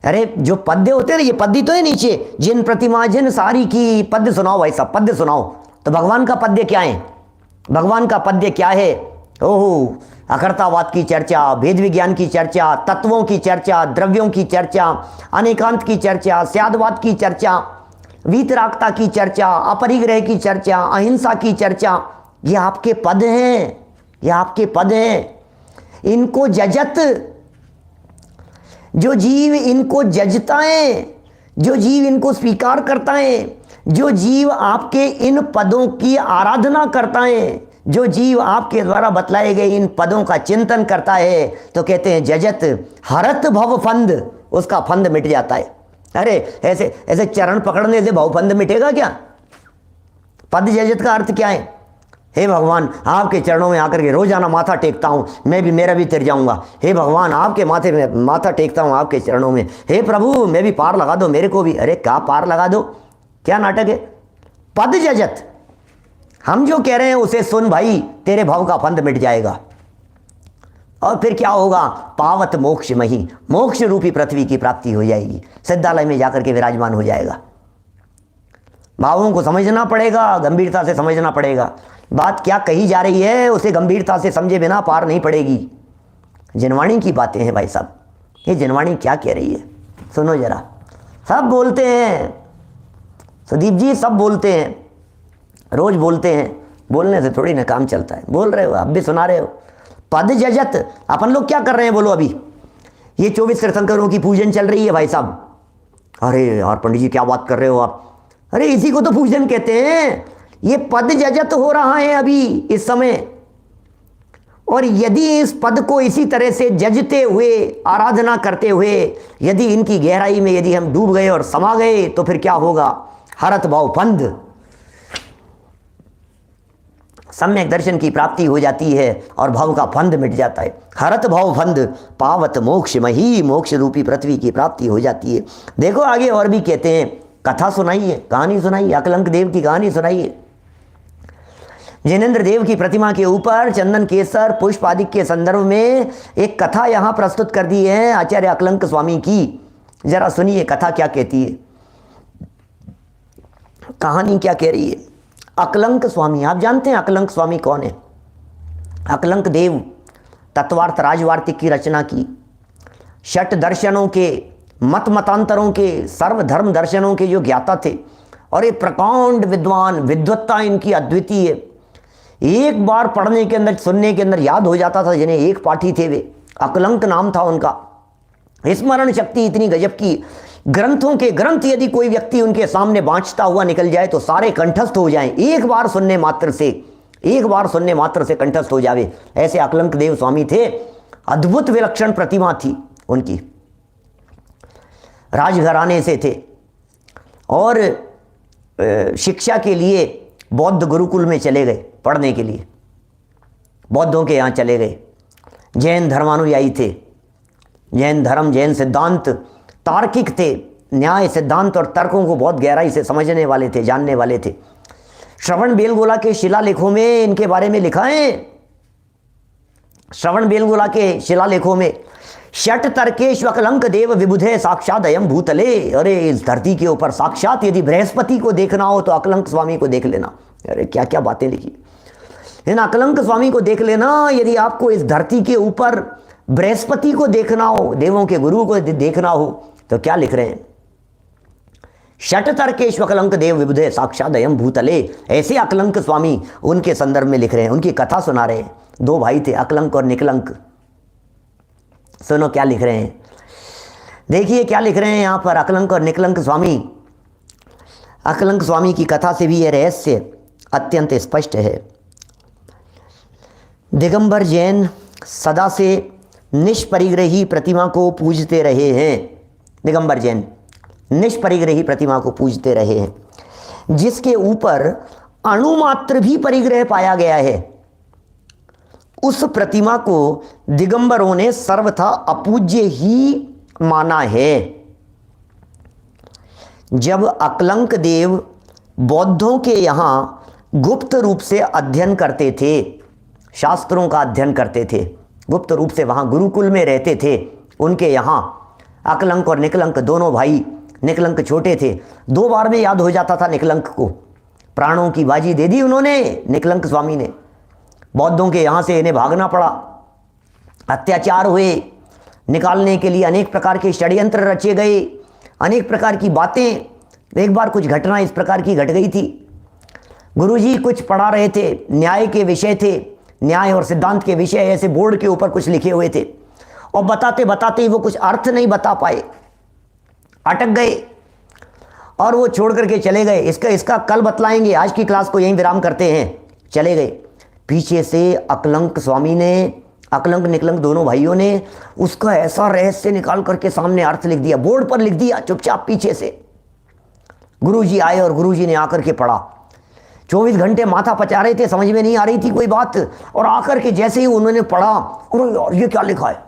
अरे जो पद्य होते हैं ना, ये पद्य तो है नीचे, जिन प्रतिमा जिन सारी की, पद्य सुनाओ भाई साहब, पद्य सुनाओ। तो भगवान का पद्य क्या है? भगवान का पद्य क्या है? ओहो, अकर्तावाद की चर्चा, भेद विज्ञान की चर्चा, तत्वों की चर्चा, द्रव्यों की चर्चा, अनेकांत की चर्चा, स्यादवाद की चर्चा, वीतरागता की चर्चा, अपरिग्रह की चर्चा, अहिंसा की चर्चा, ये आपके पद हैं, ये आपके पद हैं। इनको जजत, जो जीव इनको जजता है, जो जीव इनको स्वीकार करता है, जो जीव आपके इन पदों की आराधना करता है, जो जीव आपके द्वारा बतलाए गए इन पदों का चिंतन करता है, तो कहते हैं जजत हरत भव फंद, उसका फंद मिट जाता है। अरे ऐसे ऐसे चरण पकड़ने से भव फंद मिटेगा क्या? पद जजत का अर्थ क्या है? हे भगवान आपके चरणों में आकर के रोजाना माथा टेकता हूँ, मैं भी, मेरा भी तिर जाऊंगा। हे भगवान आपके माथे में माथा टेकता हूँ आपके चरणों में, हे प्रभु मैं भी पार लगा दो मेरे को भी। अरे क्या पार लगा दो, क्या नाटक है? पद जजत, हम जो कह रहे हैं उसे सुन भाई, तेरे भाव का फंद मिट जाएगा। और फिर क्या होगा? पावत मोक्ष मही, मोक्ष रूपी पृथ्वी की प्राप्ति हो जाएगी, सिद्धालय में जाकर के विराजमान हो जाएगा। भावों को समझना पड़ेगा, गंभीरता से समझना पड़ेगा। बात क्या कही जा रही है उसे गंभीरता से समझे बिना पार नहीं पड़ेगी। जनवाणी की बातें हैं भाई साहब। ये जनवाणी क्या कह रही है, सुनो जरा। सब बोलते हैं सुदीप जी, सब बोलते हैं, रोज बोलते हैं, बोलने से थोड़ी ना काम चलता है। बोल रहे हो, आप भी सुना रहे हो। पद जजत, अपन लोग क्या कर रहे हैं बोलो। अभी ये 24 तीर्थंकरों की पूजन चल रही है भाई साहब। अरे यार पंडित जी क्या बात कर रहे हो आप, अरे इसी को तो पूजन कहते हैं। ये पद जजत हो रहा है अभी इस समय, और यदि इस पद को इसी तरह से जजते हुए, आराधना करते हुए, यदि इनकी गहराई में यदि हम डूब गए और समा गए तो फिर क्या होगा। हरत भाव फंद, सम्यक दर्शन की प्राप्ति हो जाती है और भाव का फंद मिट जाता है। हरत भाव फंद पावत मोक्ष मही, मोक्ष रूपी पृथ्वी की प्राप्ति हो जाती है। देखो आगे और भी कहते हैं, कथा सुनाइए, कहानी सुनाइए, अकलंक देव की कहानी सुनाइए। जिनेंद्र देव की प्रतिमा के ऊपर चंदन केसर पुष्प आदि के संदर्भ में एक कथा यहां प्रस्तुत कर दी है आचार्य अकलंक स्वामी की। जरा सुनिए कथा क्या कहती है, कहानी क्या कह रही है। अकलंक स्वामी, आप जानते हैं अकलंक स्वामी कौन है। अकलंक देव तत्वार्थ राजवार्तिक की रचना की, षट दर्शनों के, मत मतांतरों के, सर्वधर्म दर्शनों के जो ज्ञाता थे, और ये प्रकांड विद्वान, विद्वत्ता इनकी अद्वितीय। एक बार पढ़ने के अंदर, सुनने के अंदर याद हो जाता था। जिन्हें एक पाठी थे वे, अकलंक नाम था उनका। स्मरण शक्ति इतनी गजब की, ग्रंथों के ग्रंथ यदि कोई व्यक्ति उनके सामने बाँचता हुआ निकल जाए तो सारे कंठस्थ हो जाएं, एक बार सुनने मात्र से, एक बार सुनने मात्र से कंठस्थ हो जावे। ऐसे अकलंक देव स्वामी थे। अद्भुत विलक्षण प्रतिमा थी उनकी, राजघराने से थे और शिक्षा के लिए बौद्ध गुरुकुल में चले गए पढ़ने के लिए, बौद्धों के यहाँ चले गए। जैन धर्मानुयायी थे, जैन धर्म, जैन सिद्धांत तार्किक थे, न्याय सिद्धांत और तर्कों को बहुत गहराई से समझने वाले थे, जानने वाले थे। श्रवण बेलगोला के शिलालेखों में इनके बारे में लिखा है। श्रवण बेलगोला के शिलालेखों में षट तर्केश्व अकलंक देव विबुधे साक्षात अयम भूतले। अरे इस धरती के ऊपर साक्षात यदि बृहस्पति को देखना हो तो अकलंक स्वामी को देख लेना। अरे क्या क्या बातें लिखी। इन अकलंक स्वामी को देख लेना। यदि आपको इस धरती के ऊपर बृहस्पति को देखना हो, देवों के गुरु को देखना हो, तो क्या लिख रहे हैं। षट तर्केश्व अकलंक देव विबुधे साक्षात अयम भूतले। ऐसे अकलंक स्वामी उनके संदर्भ में लिख रहे हैं, उनकी कथा सुना रहे हैं। दो भाई थे, अकलंक और निकलंक। सुनो क्या लिख रहे हैं, देखिए क्या लिख रहे हैं यहाँ पर अकलंक और निकलंक स्वामी। अकलंक स्वामी की कथा से भी यह रहस्य अत्यंत स्पष्ट है। दिगंबर जैन सदा से निष्परिग्रही प्रतिमा को पूजते रहे हैं। दिगंबर जैन निष्परिग्रही प्रतिमा को पूजते रहे हैं, जिसके ऊपर अणुमात्र भी परिग्रह पाया गया है। उस प्रतिमा को दिगंबरों ने सर्वथा अपूज्य ही माना है। जब अकलंक देव बौद्धों के यहाँ गुप्त रूप से अध्ययन करते थे, शास्त्रों का अध्ययन करते थे, गुप्त रूप से वहाँ गुरुकुल में रहते थे, उनके यहाँ अकलंक और निकलंक दोनों भाई, निकलंक छोटे थे, 2 बार में याद हो जाता था निकलंक को। प्राणों की बाजी दे दी उन्होंने, निकलंक स्वामी ने। बौद्धों के यहाँ से इन्हें भागना पड़ा, अत्याचार हुए, निकालने के लिए अनेक प्रकार के षड्यंत्र रचे गए, अनेक प्रकार की बातें। एक बार कुछ घटना इस प्रकार की घट गई थी। गुरुजी कुछ पढ़ा रहे थे, न्याय के विषय थे, न्याय और सिद्धांत के विषय ऐसे बोर्ड के ऊपर कुछ लिखे हुए थे, और बताते बताते ही वो कुछ अर्थ नहीं बता पाए, अटक गए और वो छोड़ करके चले गए। इसका कल बतलाएंगे, आज की क्लास को यहीं विराम करते हैं। चले गए। पीछे से अकलंक स्वामी ने, अकलंक निकलंक दोनों भाइयों ने उसका ऐसा रहस्य निकाल करके सामने अर्थ लिख दिया, बोर्ड पर लिख दिया चुपचाप पीछे से। गुरुजी आए और गुरुजी ने आकर के पढ़ा। 24 घंटे माथा पचा रहे थे, समझ में नहीं आ रही थी कोई बात, और आकर के जैसे ही उन्होंने पढ़ा, अरे यार ये क्या लिखा है,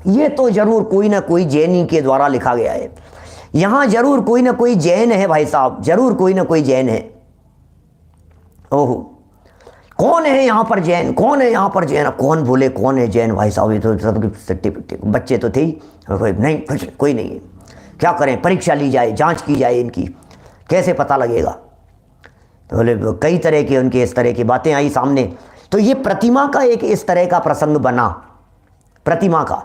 ये तो जरूर कोई ना कोई जैनी के द्वारा लिखा गया है। यहां जरूर कोई ना कोई जैन है भाई साहब, जरूर कोई ना कोई जैन है। ओहो, कौन है यहाँ पर जैन, कौन है यहाँ पर जैन? कौन बोले कौन है जैन भाई साहब? ये तो सबकी सट्टी पिट्टी, बच्चे तो थे ही, नहीं कोई नहीं है। क्या करें, परीक्षा ली जाए, जांच की जाए इनकी, कैसे पता लगेगा? तो बोले कई तरह के उनके इस तरह की बातें आई सामने। तो ये प्रतिमा का एक इस तरह का प्रसंग बना। प्रतिमा का,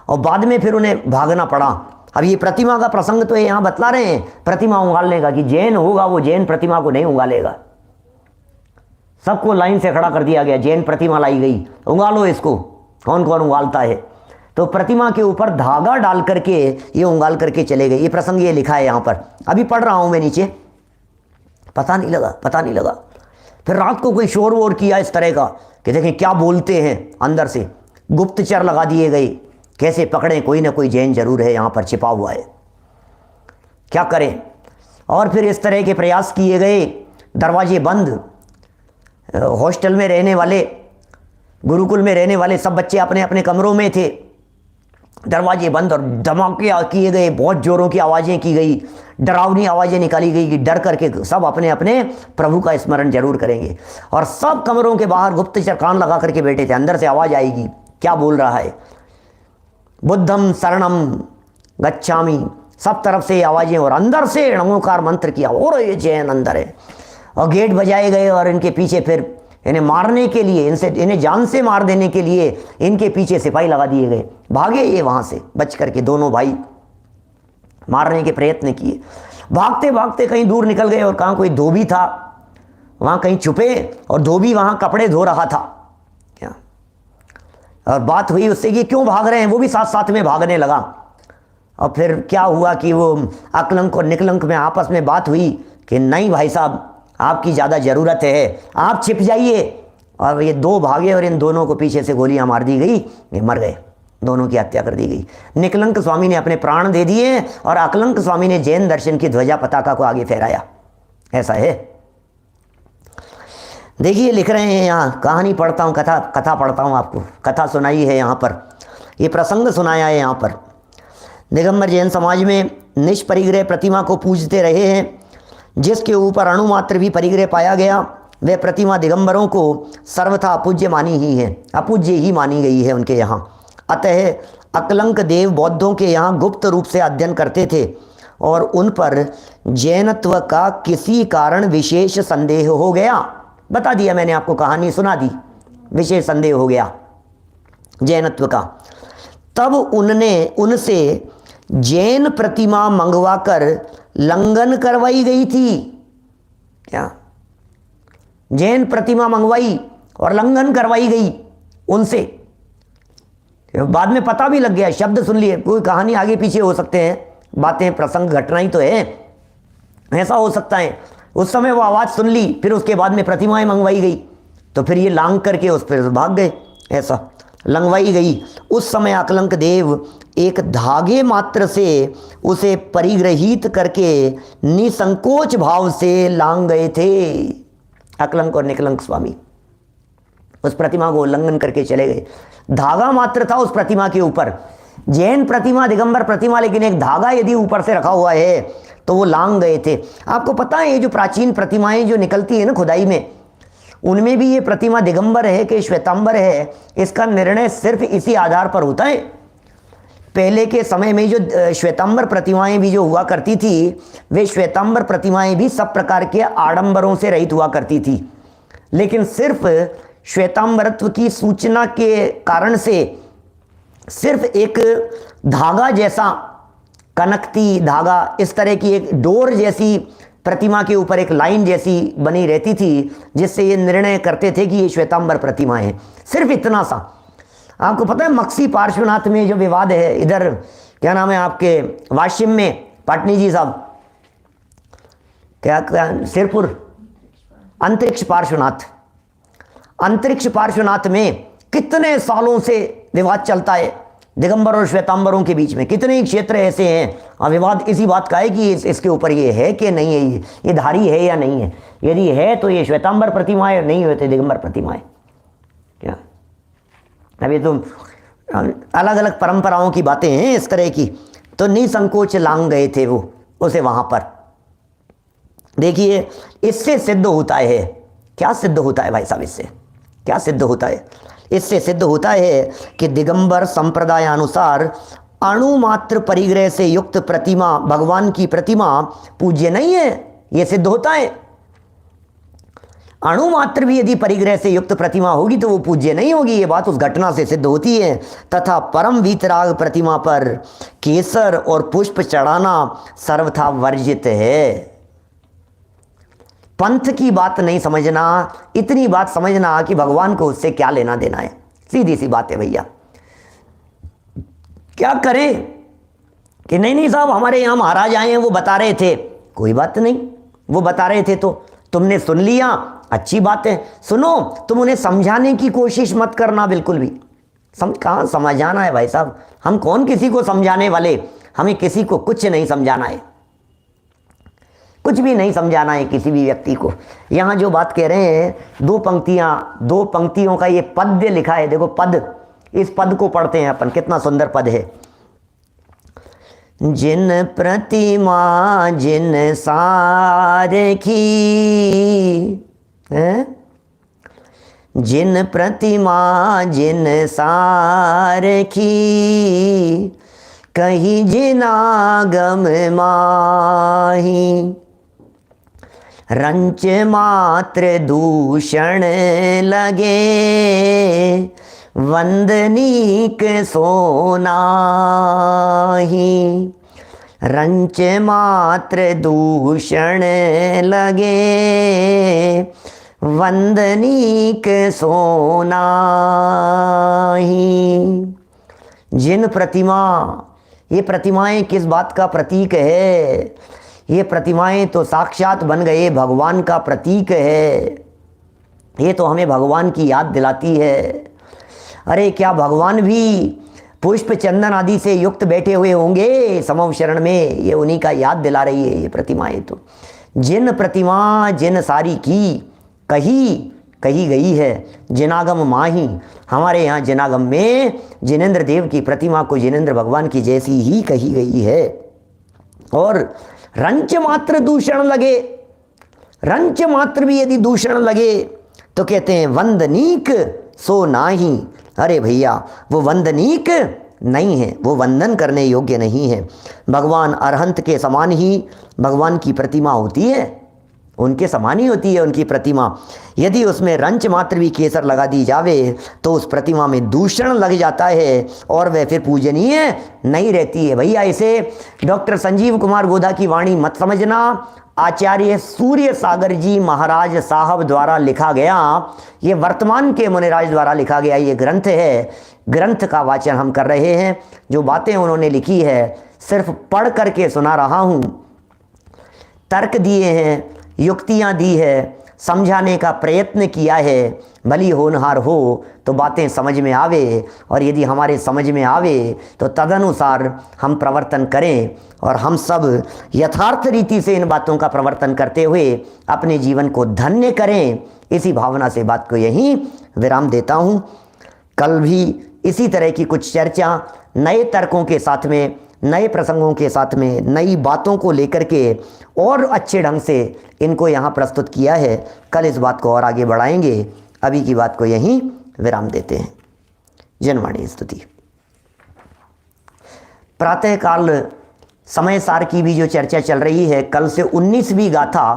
और बाद में फिर उन्हें भागना पड़ा। अब ये प्रतिमा का प्रसंग तो यहाँ बतला रहे हैं प्रतिमा उंगालने का, कि जैन होगा वो जैन प्रतिमा को नहीं उंगालेगा। सबको लाइन से खड़ा कर दिया गया, जैन प्रतिमा लाई गई, उंगालो इसको। कौन कौन उंगालता है? तो प्रतिमा के ऊपर धागा डाल करके ये उंगाल करके चले गए। ये प्रसंग ये लिखा है यहाँ पर, अभी पढ़ रहा हूँ मैं नीचे। पता नहीं लगा। फिर रात को कोई शोर वोर किया इस तरह का कि देखें क्या बोलते हैं, अंदर से गुप्तचर लगा दिए गए, कैसे पकड़ें, कोई ना कोई जैन जरूर है यहाँ पर छिपा हुआ है, क्या करें। और फिर इस तरह के प्रयास किए गए, दरवाजे बंद, हॉस्टल में रहने वाले, गुरुकुल में रहने वाले सब बच्चे अपने अपने कमरों में थे, दरवाजे बंद, और धमाके किए गए, बहुत जोरों की आवाज़ें की गई, डरावनी आवाज़ें निकाली गई कि डर करके सब अपने अपने प्रभु का स्मरण जरूर करेंगे। और सब कमरों के बाहर गुप्तचर कान लगा करके बैठे थे, अंदर से आवाज़ आएगी क्या बोल रहा है, बुद्धम शरणम गच्छामि, सब तरफ से आवाज़ें, और अंदर से नमोकार मंत्र किया, और ये जैन अंदर है। और गेट बजाए गए, और इनके पीछे फिर इन्हें मारने के लिए, इन्हें जान से मार देने के लिए इनके पीछे सिपाही लगा दिए गए। भागे ये वहाँ से बच करके, दोनों भाई मारने के प्रयत्न किए, भागते भागते कहीं दूर निकल गए, और कहाँ कोई धोबी था वहाँ कहीं छुपे, और धोबी वहाँ कपड़े धो रहा था क्या, और बात हुई उससे कि क्यों भाग रहे हैं, वो भी साथ साथ में भागने लगा। और फिर क्या हुआ कि वो अकलंक और निकलंक में आपस में बात हुई कि नहीं भाई साहब, आपकी ज़्यादा ज़रूरत है, आप छिप जाइए। और ये दो भागे, और इन दोनों को पीछे से गोलियां मार दी गई, ये मर गए, दोनों की हत्या कर दी गई। निकलंक स्वामी ने अपने प्राण दे दिए, और अकलंक स्वामी ने जैन दर्शन की ध्वजा पताका को आगे फहराया। ऐसा है। देखिए लिख रहे हैं यहाँ, कहानी पढ़ता हूँ, कथा पढ़ता हूँ आपको, कथा सुनाई है यहाँ पर, ये प्रसंग सुनाया है यहाँ पर। दिगंबर जैन समाज में निष्परिग्रह प्रतिमा को पूजते रहे हैं, जिसके ऊपर अणुमात्र भी परिग्रह पाया गया, वह प्रतिमा दिगंबरों को सर्वथा अपूज्य मानी ही है, अपूज्य ही मानी गई है उनके यहाँ। अतः अकलंक देव बौद्धों के यहाँ गुप्त रूप से अध्ययन करते थे, और उन पर जैनत्व का किसी कारण विशेष संदेह हो गया। बता दिया मैंने आपको, कहानी सुना दी, विशेष संदेह हो गया जैनत्व का। तब उनसे जैन प्रतिमा मंगवाकर लंघन करवाई गई थी। क्या? जैन प्रतिमा मंगवाई और लंघन करवाई गई उनसे। बाद में पता भी लग गया, शब्द सुन लिए, कोई कहानी आगे पीछे हो सकते हैं, बातें प्रसंग घटना ही तो है, ऐसा हो सकता है। उस समय वो आवाज़ सुन ली, फिर उसके बाद में प्रतिमाएं मंगवाई गई, तो फिर ये लांग करके उस पर भाग गए, ऐसा लंगवाई गई। उस समय अकलंक देव एक धागे मात्र से उसे परिग्रहित करके निसंकोच भाव से लांग गए थे। अकलंक और निकलंक स्वामी उस प्रतिमा को उल्लंघन करके चले गए। धागा मात्र था उस प्रतिमा के ऊपर, जैन प्रतिमा, दिगंबर प्रतिमा, लेकिन एक धागा यदि ऊपर से रखा हुआ है तो वो लांग गए थे। आपको पता है ये जो प्राचीन प्रतिमाएं जो निकलती है ना खुदाई में, उनमें भी ये प्रतिमा दिगंबर है कि श्वेतांबर है, इसका निर्णय सिर्फ इसी आधार पर होता है। पहले के समय में जो श्वेतांबर प्रतिमाएं भी जो हुआ करती थी, वे श्वेतांबर प्रतिमाएं भी सब प्रकार के आडंबरों से रहित हुआ करती थी, लेकिन सिर्फ श्वेतांबरत्व की सूचना के कारण से सिर्फ एक धागा जैसा, कनकती धागा, इस तरह की एक डोर जैसी प्रतिमा के ऊपर एक लाइन जैसी बनी रहती थी, जिससे ये निर्णय करते थे कि ये श्वेतांबर प्रतिमा है। सिर्फ इतना सा। आपको पता है मक्सी पार्श्वनाथ में जो विवाद है, इधर क्या नाम है आपके वाशिम में, पाटनी जी साहब, क्या सिरपुर, अंतरिक्ष पार्श्वनाथ, अंतरिक्ष पार्श्वनाथ में कितने सालों से विवाद चलता है दिगंबर और श्वेतांबरों के बीच में। कितने ही क्षेत्र ऐसे हैं और विवाद इसी बात का है कि इसके ऊपर ये है कि नहीं है, ये धारी है या नहीं है। यदि है तो ये श्वेतांबर प्रतिमा है, नहीं होते दिगंबर प्रतिमा है। क्या अभी तो अलग अलग परंपराओं की बातें हैं इस तरह की। तो निसंकोच लांग गए थे वो उसे वहां पर। देखिए इससे सिद्ध होता है, क्या सिद्ध होता है भाई साहब, इससे क्या सिद्ध होता है? इससे सिद्ध होता है कि दिगंबर संप्रदाय अनुसार अणुमात्र परिग्रह से युक्त प्रतिमा, भगवान की प्रतिमा पूज्य नहीं है। यह सिद्ध होता है। अणु मात्र भी यदि परिग्रह से युक्त प्रतिमा होगी तो वो पूज्य नहीं होगी। ये बात उस घटना से सिद्ध होती है। तथा परम वीतराग प्रतिमा पर केसर और पुष्प चढ़ाना सर्वथा वर्जित है। पंथ की बात नहीं समझना, इतनी बात समझना कि भगवान को उससे क्या लेना देना है। सीधी सी बात है भैया। क्या करें कि नहीं साहब हमारे यहाँ महाराज आए हैं, वो बता रहे थे, कोई बात नहीं, वो बता रहे थे तो तुमने सुन लिया, अच्छी बात है, सुनो। तुम उन्हें समझाने की कोशिश मत करना बिल्कुल भी। कहाँ समझाना है भाई साहब, हम कौन किसी को समझाने वाले, हमें किसी को कुछ नहीं समझाना है, कुछ भी नहीं समझाना है किसी भी व्यक्ति को। यहाँ जो बात कह रहे हैं, दो पंक्तियों का ये पद्य लिखा है, देखो पद, इस पद को पढ़ते हैं अपन, कितना सुंदर पद है। जिन प्रतिमा जिन सारखी है, जिन प्रतिमा जिन सारखी, कहीं जिनागम माही, रंच मात्र दूषण लगे, वंदनीक सोनाही। रंच मात्र दूषण लगे, वंदनीक सोनाही। जिन प्रतिमा, ये प्रतिमाएं किस बात का प्रतीक है? ये प्रतिमाएं तो साक्षात बन गए भगवान का प्रतीक है। ये तो हमें भगवान की याद दिलाती है। अरे क्या भगवान भी पुष्प चंदन आदि से युक्त बैठे हुए होंगे समव शरण में? ये उन्हीं का याद दिला रही है ये प्रतिमाएं। तो जिन प्रतिमा जिन सारी की, कही गई है जिनागम माही। हमारे यहाँ जिनागम में जिनेंद्र देव की प्रतिमा को जिनेंद्र भगवान की जैसी ही कही गई है। और रंच मात्र दूषण लगे, रंच मात्र भी यदि दूषण लगे तो कहते हैं वंदनीक सो नाही। अरे भैया वो वंदनीक नहीं है, वो वंदन करने योग्य नहीं है। भगवान अरहंत के समान ही भगवान की प्रतिमा होती है, उनके समान ही होती है उनकी प्रतिमा। यदि उसमें रंच मात्र भी केसर लगा दी जावे तो उस प्रतिमा में दूषण लग जाता है और वह फिर पूजनीय नहीं रहती है। भैया इसे डॉक्टर संजीव कुमार गोधा की वाणी मत समझना, आचार्य सूर्य सागर जी महाराज साहब द्वारा लिखा गया, ये वर्तमान के मुनिराज द्वारा लिखा गया ये ग्रंथ है। ग्रंथ का वाचन हम कर रहे हैं। जो बातें उन्होंने लिखी है सिर्फ पढ़ करके सुना रहा हूँ। तर्क दिए हैं, युक्तियाँ दी है, समझाने का प्रयत्न किया है। भली होनहार हो तो बातें समझ में आवे, और यदि हमारे समझ में आवे तो तदनुसार हम प्रवर्तन करें, और हम सब यथार्थ रीति से इन बातों का प्रवर्तन करते हुए अपने जीवन को धन्य करें। इसी भावना से बात को यहीं विराम देता हूँ। कल भी इसी तरह की कुछ चर्चा नए तर्कों के साथ में, नए प्रसंगों के साथ में, नई बातों को लेकर के और अच्छे ढंग से इनको यहाँ प्रस्तुत किया है। कल इस बात को और आगे बढ़ाएंगे। अभी की बात को यहीं विराम देते हैं। जनवाणी स्तुति। प्रातःकाल समय सार की भी जो चर्चा चल रही है, कल से 19वीं गाथा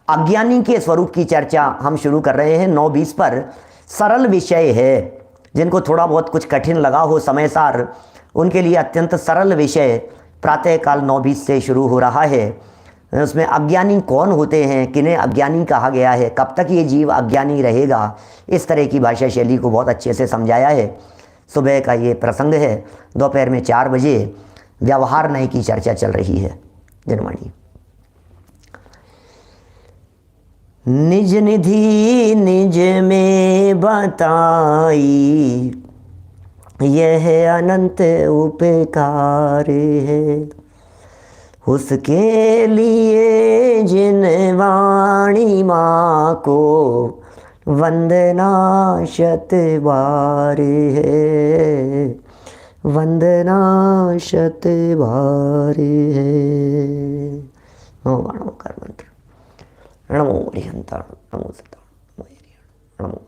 अज्ञानी के स्वरूप की चर्चा हम शुरू कर रहे हैं। 9:20 पर सरल विषय है। जिनको थोड़ा बहुत कुछ कठिन लगा हो समय सार, उनके लिए अत्यंत सरल विषय प्रातःकाल 9:20 से शुरू हो रहा है। उसमें अज्ञानी कौन होते हैं, किन्हें अज्ञानी कहा गया है, कब तक ये जीव अज्ञानी रहेगा, इस तरह की भाषा शैली को बहुत अच्छे से समझाया है। सुबह का ये प्रसंग है। दोपहर में 4 बजे व्यवहार नय की चर्चा चल रही है। जनवाणी। निज निधि निज में बताई, यह अनंत उपकार है। उसके लिए जिन वाणी माँ को वंदना शत बार है, वंदना शत बार है। नमो कर मंत्र। नमो हरिहंता, नमो सता, नमो हरिहर, नमो